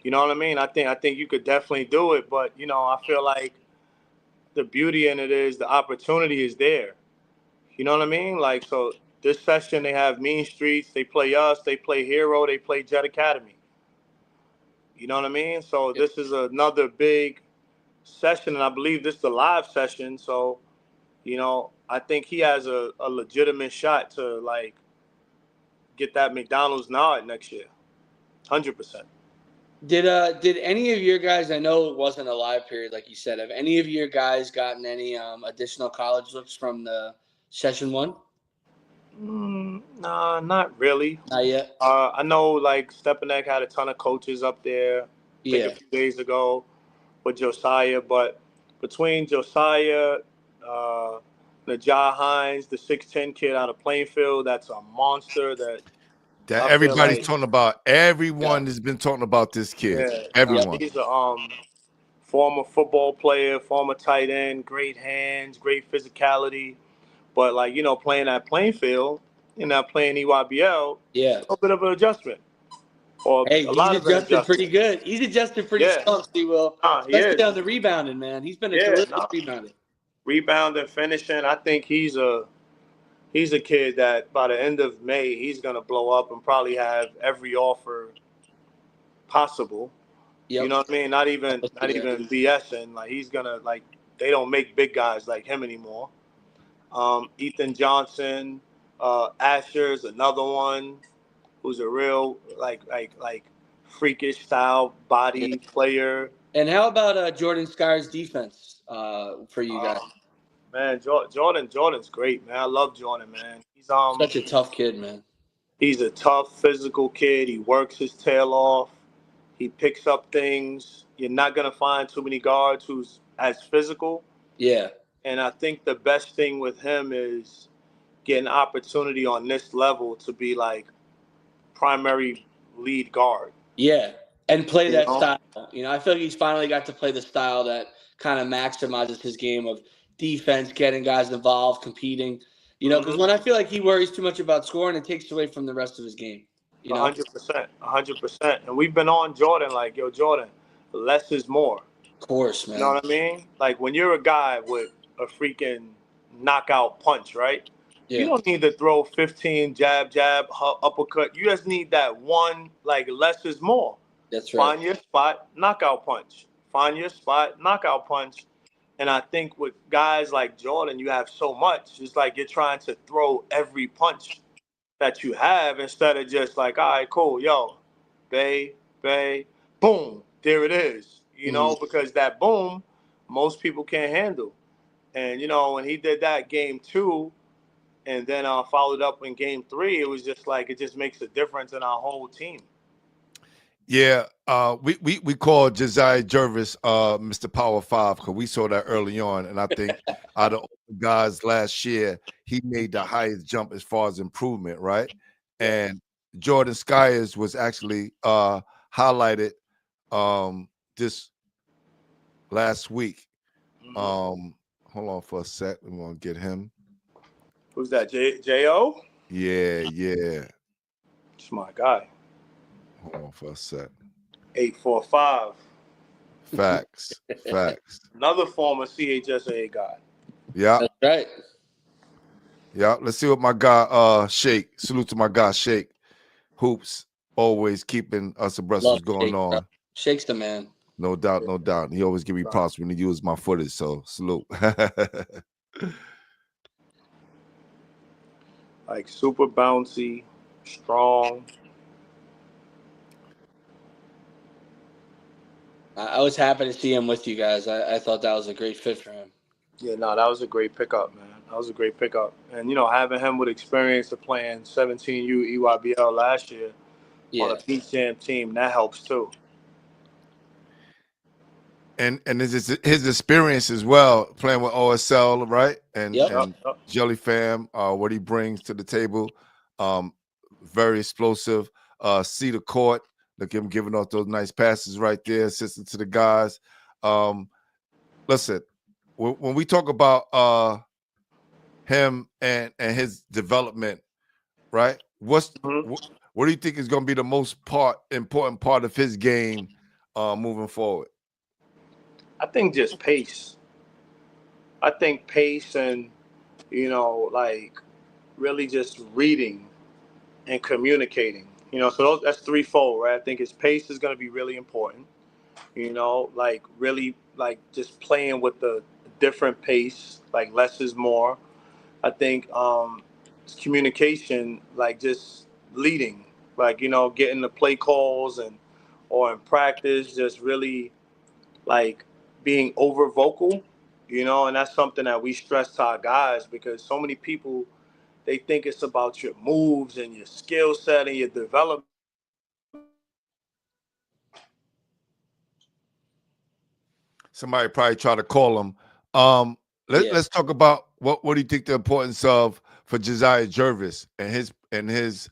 You know what I mean? I think you could definitely do it, but I feel like the beauty in it is the opportunity is there. You know what I mean? Like, so this session they have Mean Streets, they play us, they play Hero, they play Jet Academy. You know what I mean? So this is another big session, and I believe this is a live session. So, I think he has a legitimate shot to like get that McDonald's nod next year. 100%. Did any of your guys, I know it wasn't a live period like you said, have any of your guys gotten any additional college looks from the session one? Nah, not really. Not yet. I know like Stepanek had a ton of coaches up there I think a few days ago with Josiah, but between Josiah, Najah Hines, the 6'10" kid out of Plainfield, that's a monster that everybody's talking about. Everyone has been talking about this kid. Yeah, Everyone. He's a former football player, former tight end, great hands, great physicality. But like, playing at Plainfield and now playing EYBL, a bit of an adjustment. Or hey, he's adjusted pretty good. He's adjusted pretty strong, Will. Especially on the rebounding, man. He's been a delicious rebounder. Rebounding, finishing. I think he's a kid that by the end of May he's gonna blow up and probably have every offer possible. You know what I mean? Not even BSing. Like he's gonna they don't make big guys like him anymore. Ethan Johnson, Asher's another one who's a real like freakish style body player. And how about Jordan Sky's defense for you guys? Man, Jordan's great, man. I love Jordan, man. He's such a tough kid, man. He's a tough physical kid. He works his tail off. He picks up things. You're not gonna find too many guards who's as physical. Yeah. And I think the best thing with him is getting opportunity on this level to be like primary lead guard. Yeah, and play that style. I feel like he's finally got to play the style that kind of maximizes his game of defense, getting guys involved, competing. Because when I feel like he worries too much about scoring, it takes away from the rest of his game. 100%. And we've been on Jordan like, yo, Jordan, less is more. Of course, man. You know what I mean? Like when you're a guy with a freaking knockout punch, right? Yeah. You don't need to throw 15 jab, uppercut. You just need that one, like less is more. That's right. Find your spot, knockout punch. Find your spot, knockout punch. And I think with guys like Jordan, you have so much. It's like you're trying to throw every punch that you have instead of just like, all right, cool, yo, bay, boom, there it is. Because that boom, most people can't handle. And, when he did that game 2 and then followed up in game 3, it was just like, it just makes a difference in our whole team. Yeah, we called Josiah Jervis Mr. Power 5 because we saw that early on. And I think out of all the guys last year, he made the highest jump as far as improvement, right? And Jordan Skyers was actually highlighted this last week. Hold on for a sec. We want to get him. Who's that? J.O.? Yeah. It's my guy. Hold on for a sec. 845. Facts. Another former CHSA guy. Yeah. That's right. Yeah. Let's see what my guy Shake. Salute to my guy Shake. Hoops. always keeping us abreast of Love what's going Shake, on. bro. Shake's the man. No doubt, no doubt. He always give me props when he uses my footage, so salute. Like super bouncy, strong. I was happy to see him with you guys. I thought that was a great fit for him. Yeah, no, that was a great pickup, man. That was a great pickup. And, you know, having him with experience of playing 17U EYBL last year on a Pete Jam team, that helps too. And his experience as well, playing with OSL, right? And Jelly Fam, what he brings to the table, very explosive. See the court, look him giving off those nice passes right there, assisting to the guys. Listen, when we talk about him and his development, right? What do you think is going to be the most important part of his game moving forward? I think just pace. I think pace and, you know, like really just reading and communicating. You know, so that's threefold, right? I think his pace is going to be really important. You know, like really like just playing with the different pace, like less is more. I think communication, like just leading, like, you know, getting the play calls and or in practice, just really like being over vocal, you know, and that's something that we stress to our guys because so many people, they think it's about your moves and your skill set and your development. Somebody probably try to call him. Let's talk about what do you think the importance of for Josiah Jervis and his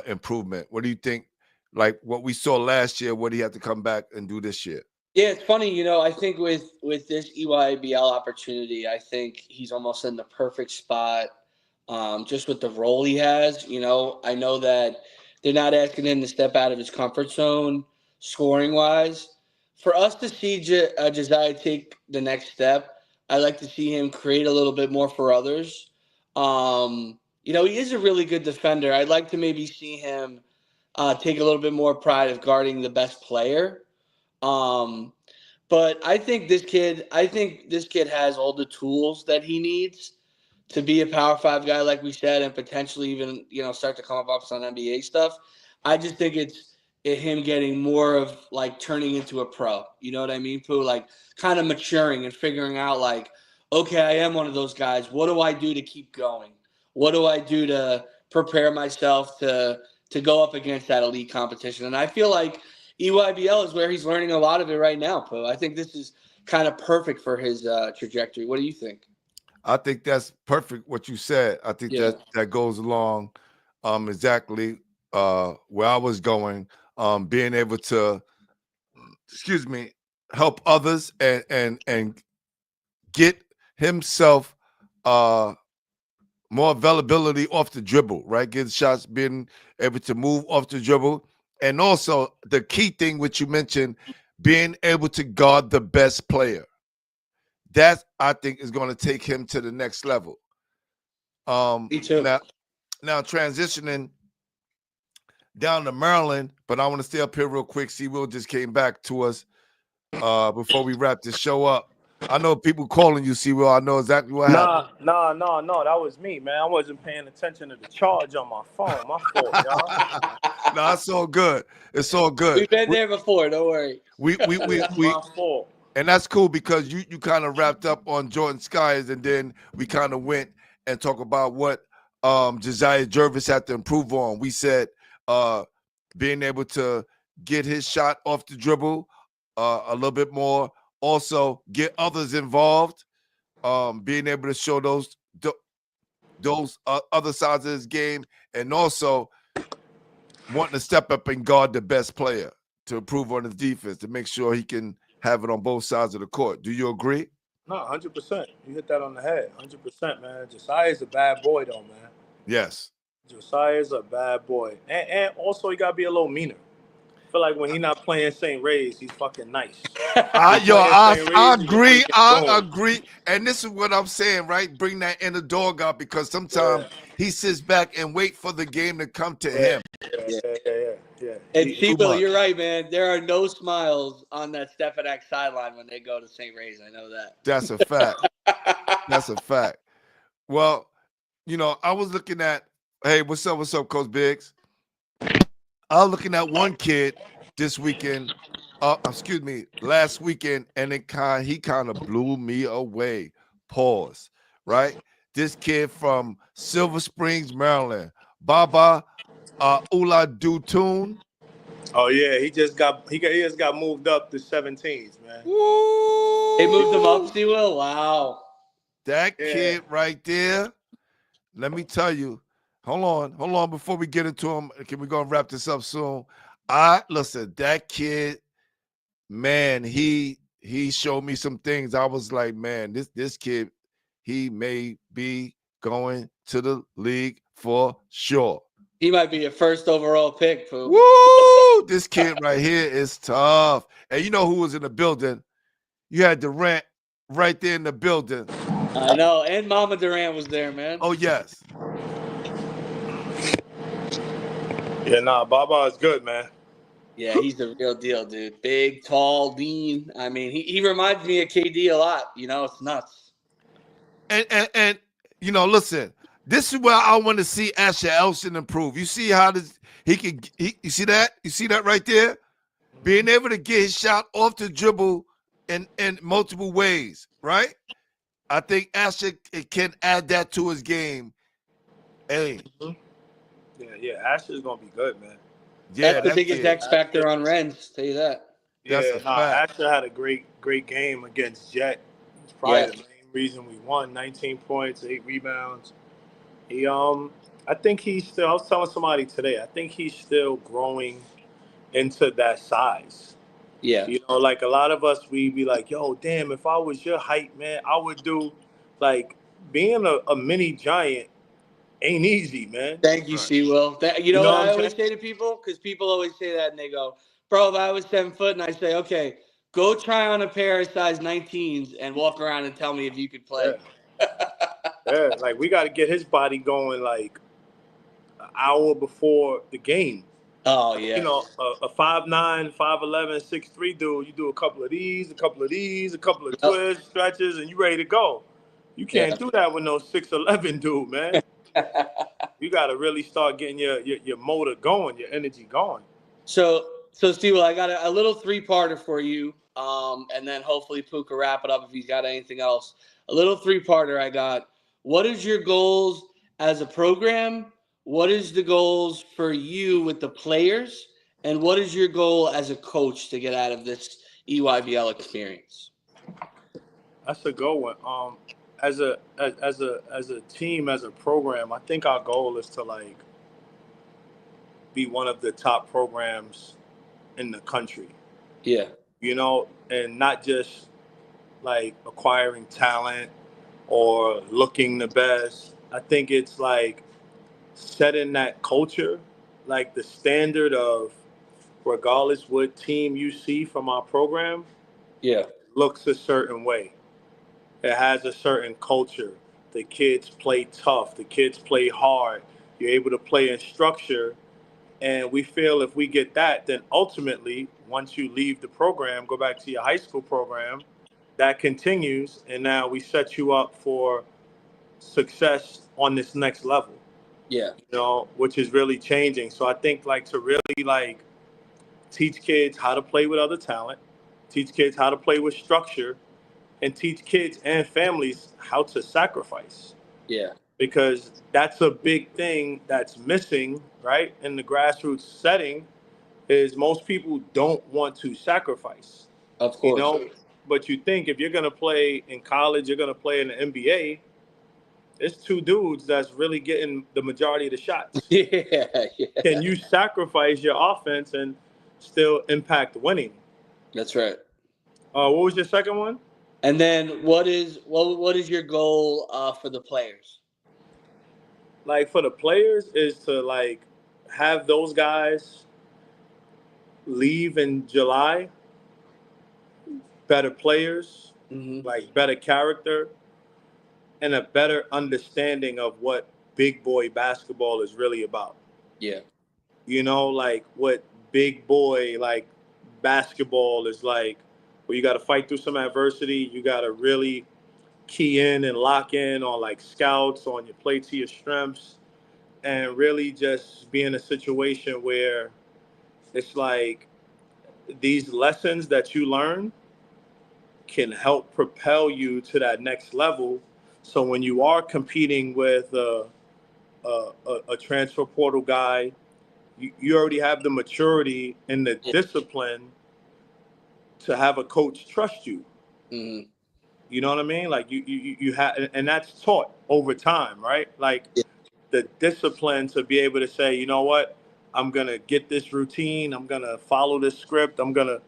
improvement? What do you think, like what we saw last year, what do you have to come back and do this year? Yeah, it's funny, you know, I think with this EYBL opportunity, I think he's almost in the perfect spot just with the role he has. You know, I know that they're not asking him to step out of his comfort zone scoring-wise. For us to see Josiah take the next step, I'd like to see him create a little bit more for others. You know, he is a really good defender. I'd like to maybe see him take a little bit more pride of guarding the best player. But I think this kid has all the tools that he needs to be a Power 5 guy, like we said, and potentially even, you know, start to come up on some NBA stuff. I just think it's him getting more of like turning into a pro. You know what I mean, Pooh? Like kind of maturing and figuring out like, okay, I am one of those guys. What do I do to keep going? What do I do to prepare myself to go up against that elite competition? And I feel like EYBL is where he's learning a lot of it right now, Pooh. I think this is kind of perfect for his trajectory. What do you think? I think that's perfect what you said. I think that goes along exactly where I was going. Being able to, help others and get himself more availability off the dribble, right? Get shots, being able to move off the dribble. And also the key thing which you mentioned, being able to guard the best player. That I think is going to take him to the next level. Me too. Now transitioning down to Maryland, but I want to stay up here real quick. See, Will just came back to us before we wrap this show up. I know people calling you, see, Will. I know exactly what happened. No. That was me, man. I wasn't paying attention to the charge on my phone. My fault, y'all. No, it's all good. It's all good. We've been there before. Don't worry. We my fault. And that's cool because you kind of wrapped up on Jordan Skies, and then we kind of went and talked about what Josiah Jervis had to improve on. We said being able to get his shot off the dribble a little bit more, also get others involved, being able to show those other sides of his game, and also wanting to step up and guard the best player to improve on his defense, to make sure he can have it on both sides of the court. Do you agree? No, 100%. You hit that on the head. 100%, man. Josiah's a bad boy, though, man. Yes. Josiah's a bad boy. And also, he got to be a little meaner. I feel like when he's not playing St. Ray's, he's fucking nice. I agree. I agree. And this is what I'm saying, right? Bring that inner dog out, because sometimes he sits back and wait for the game to come to him. Yeah. And Too Will, much. you're right, man. There are no smiles on that Stefanak sideline when they go to St. Ray's. I know that. That's a fact. That's a fact. Well, I was looking at, hey, what's up, Coach Biggs? I was looking at one kid this weekend, last weekend, and he kind of blew me away. Pause. Right? This kid from Silver Springs, Maryland, Baba Oladutun. Oh yeah, he just got moved up to 17s, man. Woo! They moved him up, Will. Wow. That Yeah. kid right there. Let me tell you. Hold on. Before we get into him, can we go and wrap this up soon? Listen, that kid, man, he showed me some things. I was like, man, this kid, he may be going to the league for sure. He might be a first overall pick, Pooh. Woo! This kid right here is tough. And you know who was in the building? You had Durant right there in the building. I know. And Mama Durant was there, man. Oh, yes. Yeah, nah, Baba is good, man. Yeah, he's the real deal, dude. Big, tall, lean. I mean, he reminds me of KD a lot. It's nuts. And listen, this is where I want to see Asher Elson improve. You see how you see that? You see that right there? Being able to get his shot off the dribble in multiple ways, right? I think Asher can add that to his game. Hey. Yeah, Asher's gonna be good, man. Yeah, that's the biggest X factor on Renz, tell you that. Asher had a great game against Jet. It's probably the main reason we won. 19 points, 8 rebounds. I think he's still, I was telling somebody today, I think he's still growing into that size. Yeah. Like a lot of us, we be like, yo, damn, if I was your height, man, I would do, like, being a mini giant ain't easy, man. Thank you, Will. You know what I always say to people? Because people always say that and they go, bro, if I was 7 foot, and I say, okay, go try on a pair of size 19s and walk around and tell me if you could play. Yeah, like we got to get his body going like an hour before the game. Oh, yeah. A 5'9", 5'11", 6'3" dude, you do a couple of these, a couple of twists, stretches, and you ready to go. You can't do that with no 6'11" dude, man. You got to really start getting your motor going, your energy going. So Steve, I got a little 3-parter for you, and then hopefully Pooh can wrap it up if he's got anything else. A little 3-parter I got. What is your goals as a program? What is the goals for you with the players? And what is your goal as a coach to get out of this EYBL experience? That's a good one. As a team, as a program, I think our goal is to like be one of the top programs in the country. Yeah. And not just like acquiring talent or looking the best. I think it's like setting that culture, like the standard of regardless what team you see from our program, looks a certain way. It has a certain culture. The kids play tough. The kids play hard. You're able to play in structure. And we feel if we get that, then ultimately, once you leave the program, go back to your high school program, that continues. And now we set you up for success on this next level. Yeah. Which is really changing. So I think like to really like teach kids how to play with other talent, teach kids how to play with structure, and teach kids and families how to sacrifice. Yeah. Because that's a big thing that's missing, right? In the grassroots setting is most people don't want to sacrifice. Of course. But you think if you're going to play in college, you're going to play in the NBA, it's 2 dudes that's really getting the majority of the shots. Yeah. Can you sacrifice your offense and still impact winning? That's right. What was your second one? And then what is your goal for the players? Like for the players is to like have those guys leave in July better players, like better character, and a better understanding of what big boy basketball is really about. Yeah. Like what big boy like basketball is like, where you got to fight through some adversity. You got to really key in and lock in on like scouts, on your play to your strengths, and really just be in a situation where it's like these lessons that you learn can help propel you to that next level. So when you are competing with a transfer portal guy, you already have the maturity and the discipline to have a coach trust you. Mm-hmm. You know what I mean? Like you have, and that's taught over time, right? Like the discipline to be able to say, you know what, I'm gonna get this routine. I'm gonna follow this script. I'm gonna,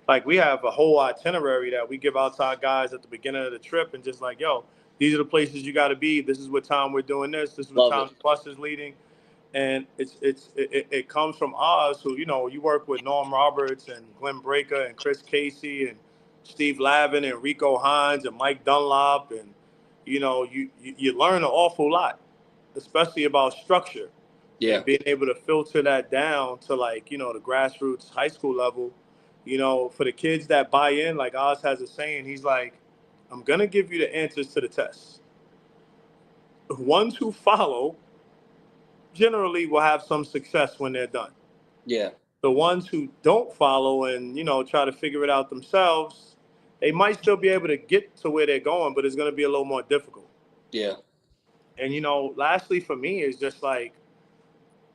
like, we have a whole itinerary that we give out to our guys at the beginning of the trip, and just like, yo, these are the places you got to be. This is what time we're doing this. This is what time the bus is leading. And it comes from us who, you know, you work with Norm Roberts and Glenn Breaker and Chris Casey and Steve Lavin and Rico Hines and Mike Dunlop, and you know, you learn an awful lot, especially about structure, and being able to filter that down to, like, you know, the grassroots high school level. You know, for the kids that buy in, like Oz has a saying, he's like, I'm gonna give you the answers to the tests. The ones who follow generally will have some success when they're done. Yeah. The ones who don't follow and, you know, try to figure it out themselves, they might still be able to get to where they're going, but it's going to be a little more difficult. Yeah. And, you know, lastly for me is just like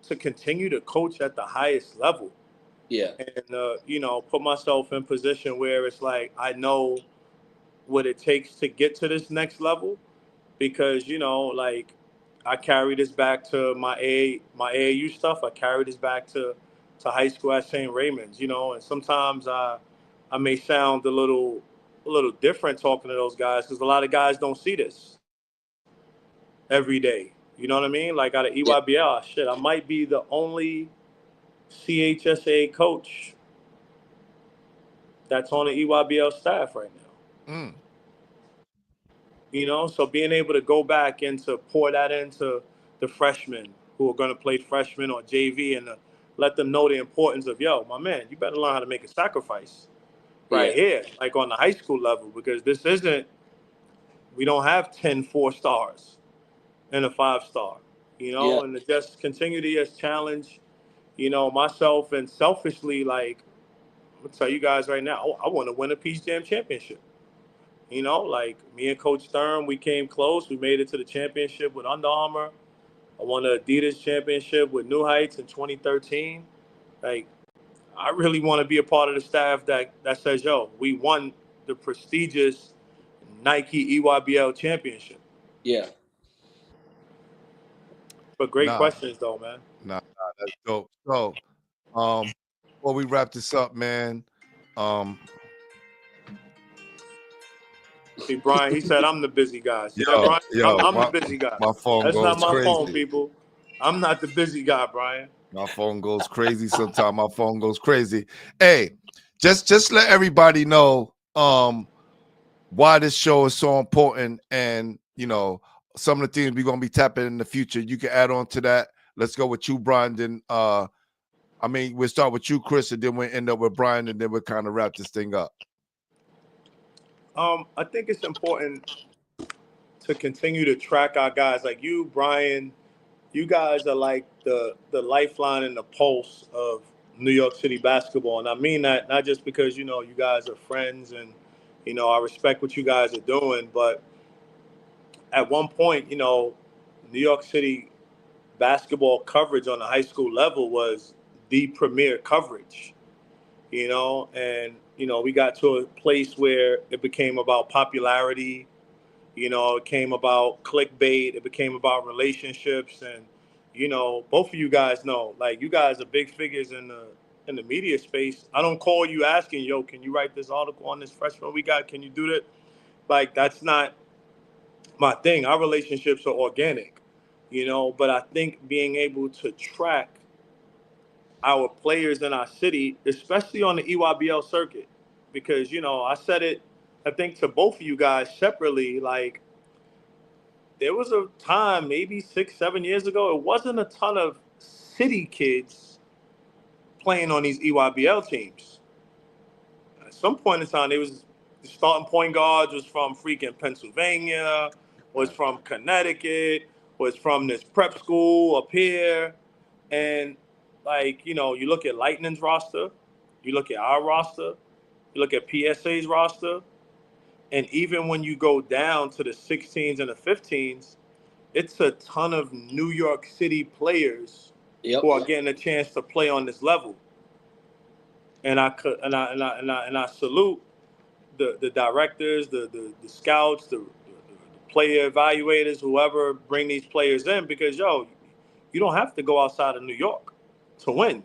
to continue to coach at the highest level. Yeah. And, you know, put myself in position where it's like I know what it takes to get to this next level, because, you know, like I carry this back to my AAU stuff. I carry this back to high school at St. Raymond's, you know, and sometimes I may sound a little different talking to those guys, because a lot of guys don't see this every day. You know what I mean? Like out of EYBL, shit, I might be the only CHSA coach that's on the EYBL staff right now. Mm. You know, so being able to go back and to pour that into the freshmen who are going to play freshman or JV, and let them know the importance of, yo, my man, you better learn how to make a sacrifice right here, like on the high school level, because this isn't, we don't have 10 4-stars and a 5-star, you know, and to just continue to just challenge, you know, myself, and selfishly, like, I'm going to tell you guys right now, I want to win a Peach Jam championship. You know, like me and Coach Stern, we came close. We made it to the championship with Under Armour. I won the Adidas championship with New Heights in 2013. Like, I really want to be a part of the staff that says, yo, we won the prestigious Nike EYBL championship. Yeah. But great questions, though, man. Nah, that's dope. So, before we wrap this up, man, see, Brian, he said I'm the busy guy. See yo, that, Brian? I'm my, the busy guy. My phone That's goes not my crazy. phone, people. I'm not the busy guy, Brian. My phone goes crazy sometimes. My phone goes crazy. Hey, just let everybody know why this show is so important, and you know, some of the things we're gonna be tapping in the future. You can add on to that. Let's go with you, Brian. Then I mean, we'll start with you, Chris, and then we'll end up with Brian, and then we'll kind of wrap this thing up. I think it's important to continue to track our guys. Like you, Brian, you guys are like the lifeline and the pulse of New York City basketball. And I mean that not just because, you know, you guys are friends and, you know, I respect what you guys are doing, but at one point, you know, New York City basketball coverage on the high school level was the premier coverage, you know, and, you know, we got to a place where it became about popularity. You know, it came about clickbait. It became about relationships, and you know, both of you guys know, like, you guys are big figures in the media space. I don't call you asking, yo, can you write this article on this freshman we got? Can you do that? Like, that's not my thing. Our relationships are organic, you know. But I think being able to track our players in our city, especially on the EYBL circuit, because, you know, I said it, I think, to both of you guys separately, like, there was a time, maybe 6-7 years ago, it wasn't a ton of city kids playing on these EYBL teams. At some point in time, the starting point guards was from freaking Pennsylvania, was from Connecticut, was from this prep school up here. And, like, you know, you look at Lightning's roster, you look at our roster, you look at PSA's roster, and even when you go down to the 16s and the 15s, it's a ton of New York City players who are getting a chance to play on this level. And I salute the directors, the scouts, the player evaluators, whoever bring these players in, because you don't have to go outside of New York to win.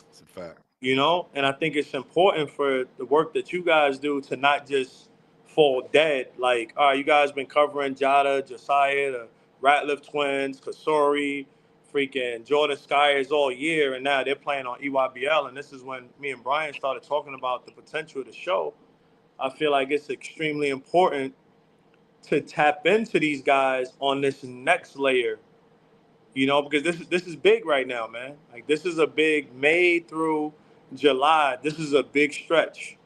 It's a fact. You know, and I think it's important for the work that you guys do to not just fall dead. Like, all right, you guys been covering Jada, Josiah, the Ratliff twins, Kasori, freaking Jordan Skyers all year, and now they're playing on EYBL. And this is when me and Brian started talking about the potential of the show. I feel like it's extremely important to tap into these guys on this next layer, you know, because this is big right now, man. Like, this is a big May through July. This is a big stretch.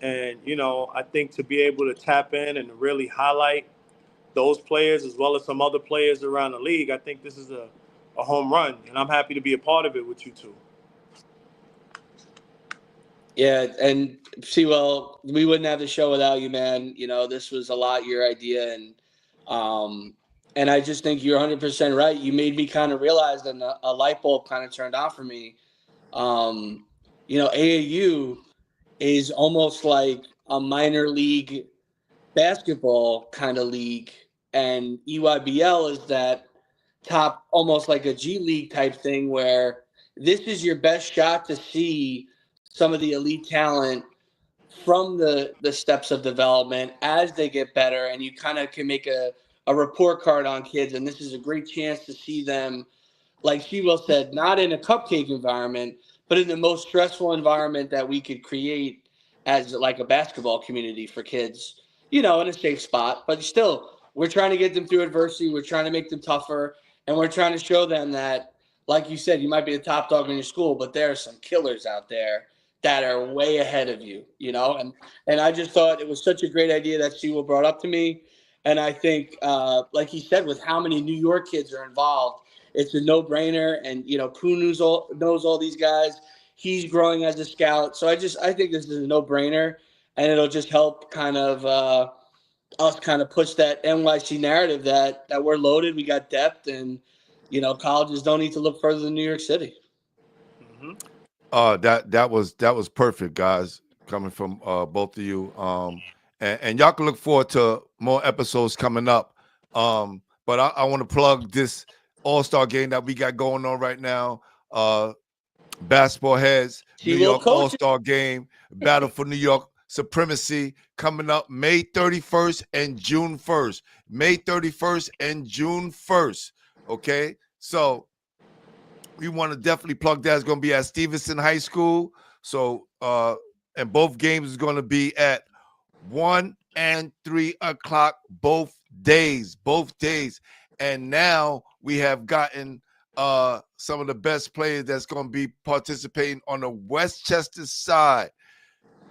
And, you know, I think to be able to tap in and really highlight those players as well as some other players around the league, I think this is a home run. And I'm happy to be a part of it with you two. Yeah, and Sewell, we wouldn't have the show without you, man. You know, this was a lot your idea, and I just think you're 100% right. You made me kind of realize, and a light bulb kind of turned on for me. You know, AAU is almost like a minor league basketball kind of league, and EYBL is that top, almost like a G League type thing, where this is your best shot to see some of the elite talent from the steps of development as they get better, and you kind of can make a report card on kids, and this is a great chance to see them, like Shewell said, not in a cupcake environment, but in the most stressful environment that we could create as like a basketball community for kids, you know, in a safe spot. But still, we're trying to get them through adversity. We're trying to make them tougher, and we're trying to show them that, like you said, you might be a top dog in your school, but there are some killers out there that are way ahead of you, you know? And I just thought it was such a great idea that Sewell brought up to me. And I think, like he said, with how many New York kids are involved, it's a no-brainer. And, you know, Pooh knows all these guys. He's growing as a scout. So I think this is a no-brainer. And it'll just help kind of us kind of push that NYC narrative that we're loaded, we got depth, and, you know, colleges don't need to look further than New York City. Mm-hmm. That was perfect, guys, coming from both of you. And y'all can look forward to more episodes coming up. But I want to plug this All-Star game that we got going on right now. Basketball heads, New York All-Star game, Battle for New York Supremacy, coming up May 31st and June 1st. May 31st and June 1st. Okay, so we want to definitely plug that. It's going to be at Stevenson High School. So, and both games is going to be at 1 and 3 o'clock both days. And now we have gotten some of the best players that's going to be participating on the Westchester side.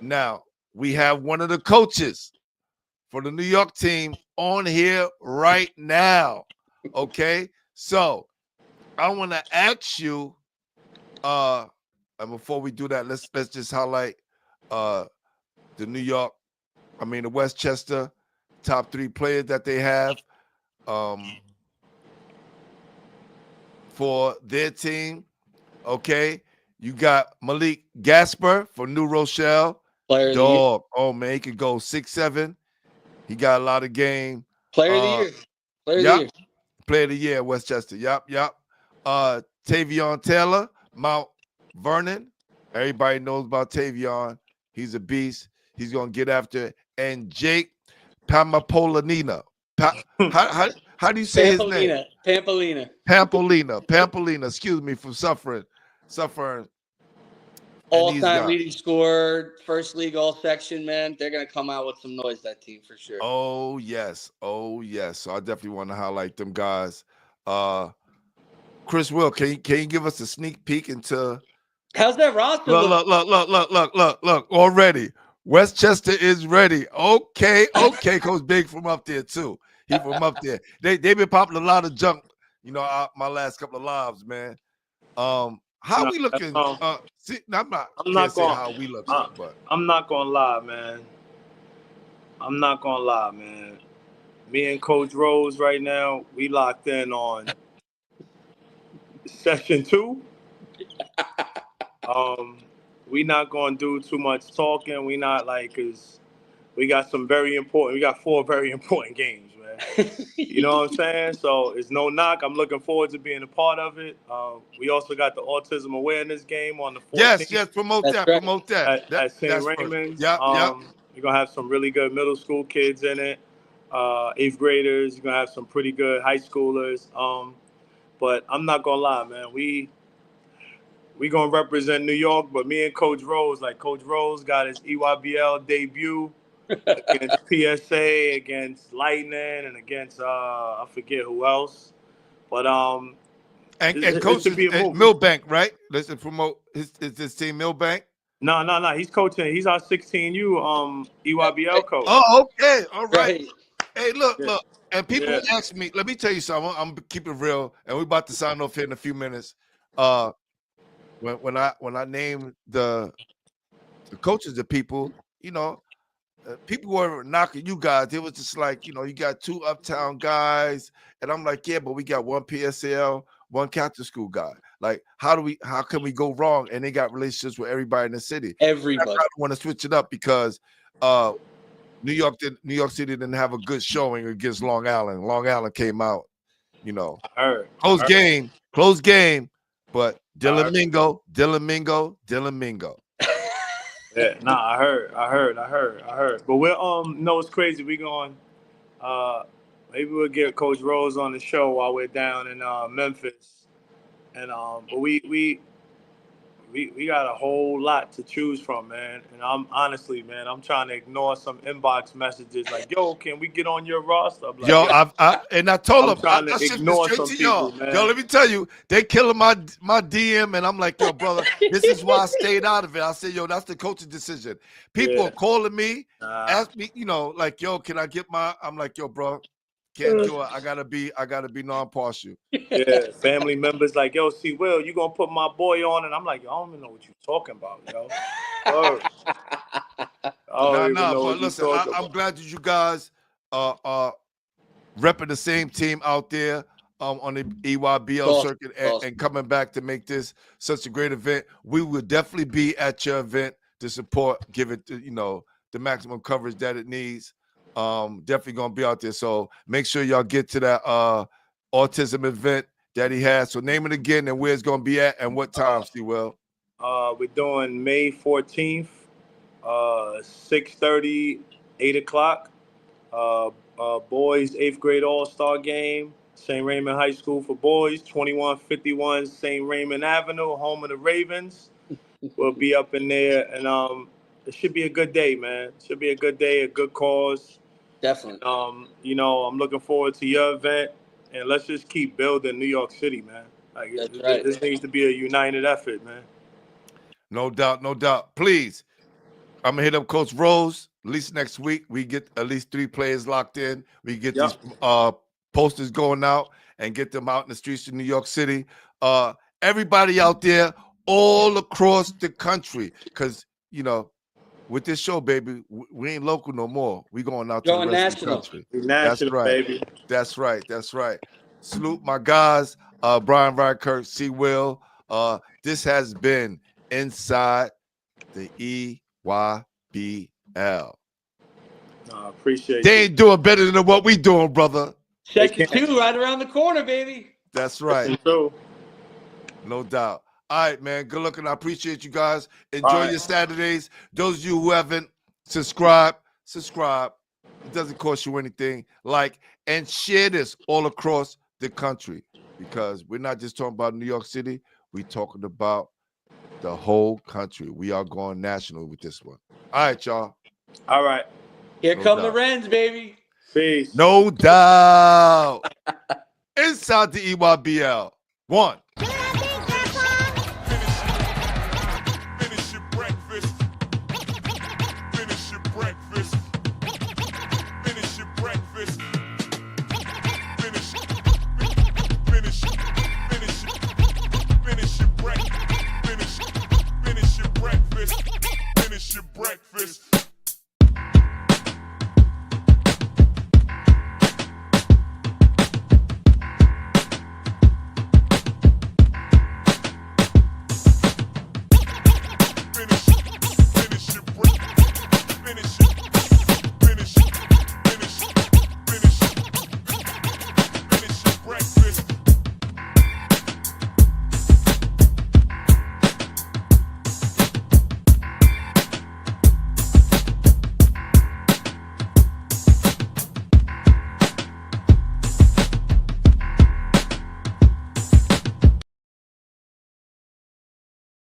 Now, we have one of the coaches for the New York team on here right now. Okay, so I want to ask you, and before we do that, let's just highlight the Westchester top 3 players that they have for their team. Okay, you got Malik Gasper for New Rochelle. Player Dog. Oh man, he could go 6'7". He got a lot of game. Player of the year. Player of the year. Player of the year, Westchester. Yep. Tavion Taylor, Mount Vernon. Everybody knows about Tavion. He's a beast. He's gonna get after it. And Jake Pamapolanina. How do you say his name? Pampolina. Excuse me for suffering. All-time leading scorer, first league all section, man. They're gonna come out with some noise, that team, for sure. Oh yes. So I definitely want to highlight them guys. Chris Will, can you give us a sneak peek into How's that roster Look, look? look. Already, Westchester is ready. Okay. Coach Big from up there too. He from up there. They been popping a lot of junk. My last couple of lives, man. How No, we looking? See, I'm not. I'm Can't not say going. how we looking, but I'm not gonna lie, man. I'm not gonna lie, man. Me and Coach Rose right now, we locked in on session 2. We not gonna do too much talking. We not cause we got 4 very important games, man. You know what I'm saying? So it's no knock. I'm looking forward to being a part of it. We also got the autism awareness game on the 14th. yes, promote That's that, right. promote that. At St. That's Raymond's. Yep. You're gonna have some really good middle school kids in it, 8th graders. You're gonna have some pretty good high schoolers. But I'm not gonna lie, man. We gonna represent New York, but me and Coach Rose, Coach Rose got his EYBL debut against PSA, against Lightning, and against I forget who else. But And Coach should be a movie. Milbank, right? Let's promote his team Milbank. No. He's coaching. He's our 16U EYBL coach. Oh, okay. All right. Right. Hey, look. And people Yeah. ask me, let me tell you something. I'm gonna keep it real, and we're about to sign off here in a few minutes. When I named the coaches of people, people were knocking you guys. It was just like, you got 2 uptown guys, and I'm like, yeah, but we got 1 PSL, 1 Catholic school guy. Like, how can we go wrong? And they got relationships with everybody in the city. Everybody. I want to switch it up because New York City didn't have a good showing against Long Island. Long Island came out, I heard. close game, but Dylan Mingo. Yeah, I heard. But we're no, it's crazy. We going maybe we'll get Coach Rose on the show while we're down in Memphis. And but we got a whole lot to choose from, man. And I'm honestly, man, I'm trying to ignore some inbox messages like, "Yo, can we get on your roster?" I'm like, Yo, I told them trying to I shifted ignore straight some to people, y'all. man. Yo, let me tell you, they killing my DM, and I'm like, yo, brother, this is why I stayed out of it. I said, yo, that's the coach's decision. People are calling me, ask me, like, yo, can I get I'm like, yo, bro, can't do it. I gotta be non-partial. Yeah, family members like, yo, see, Will, you gonna put my boy on? And I'm like, yo, I don't even know what you're talking about, yo. But listen, I'm glad that you guys are repping the same team out there on the EYBL circuit and coming back to make this such a great event. We will definitely be at your event to support, give it the maximum coverage that it needs. Definitely gonna be out there. So make sure y'all get to that autism event that he has. So name it again and where it's gonna be at and what time, Will. We're doing May 14th, 6:30, 8 o'clock. Boys 8th grade All-Star game, St. Raymond High School for boys, 2151 St. Raymond Avenue, home of the Ravens. We'll be up in there, and it should be a good day, man. It should be a good day, a good cause. Definitely. I'm looking forward to your event, and let's just keep building New York City, man. This needs to be a united effort, man. No doubt. Please, I'm gonna hit up Coach Rose. At least next week, we get at least 3 players locked in. We get these posters going out and get them out in the streets of New York City. Everybody out there, all across the country, because with this show, baby, we ain't local no more. We going out to the rest of the country. National, baby. That's right. Salute my guys, Brian Rykirk, C. Will. This has been Inside the EYBL. I appreciate They ain't doing better than what we doing, brother. Section 2 right around the corner, baby. That's right. No doubt. All right, man. Good looking. I appreciate you guys. Enjoy your Saturdays. Those of you who haven't subscribe. It doesn't cost you anything. Like and share this all across the country, because we're not just talking about New York City. We're talking about the whole country. We are going national with this one. All right, y'all. All right. Here come the Wrens, baby. Peace. No doubt. Inside the EYBL. 1.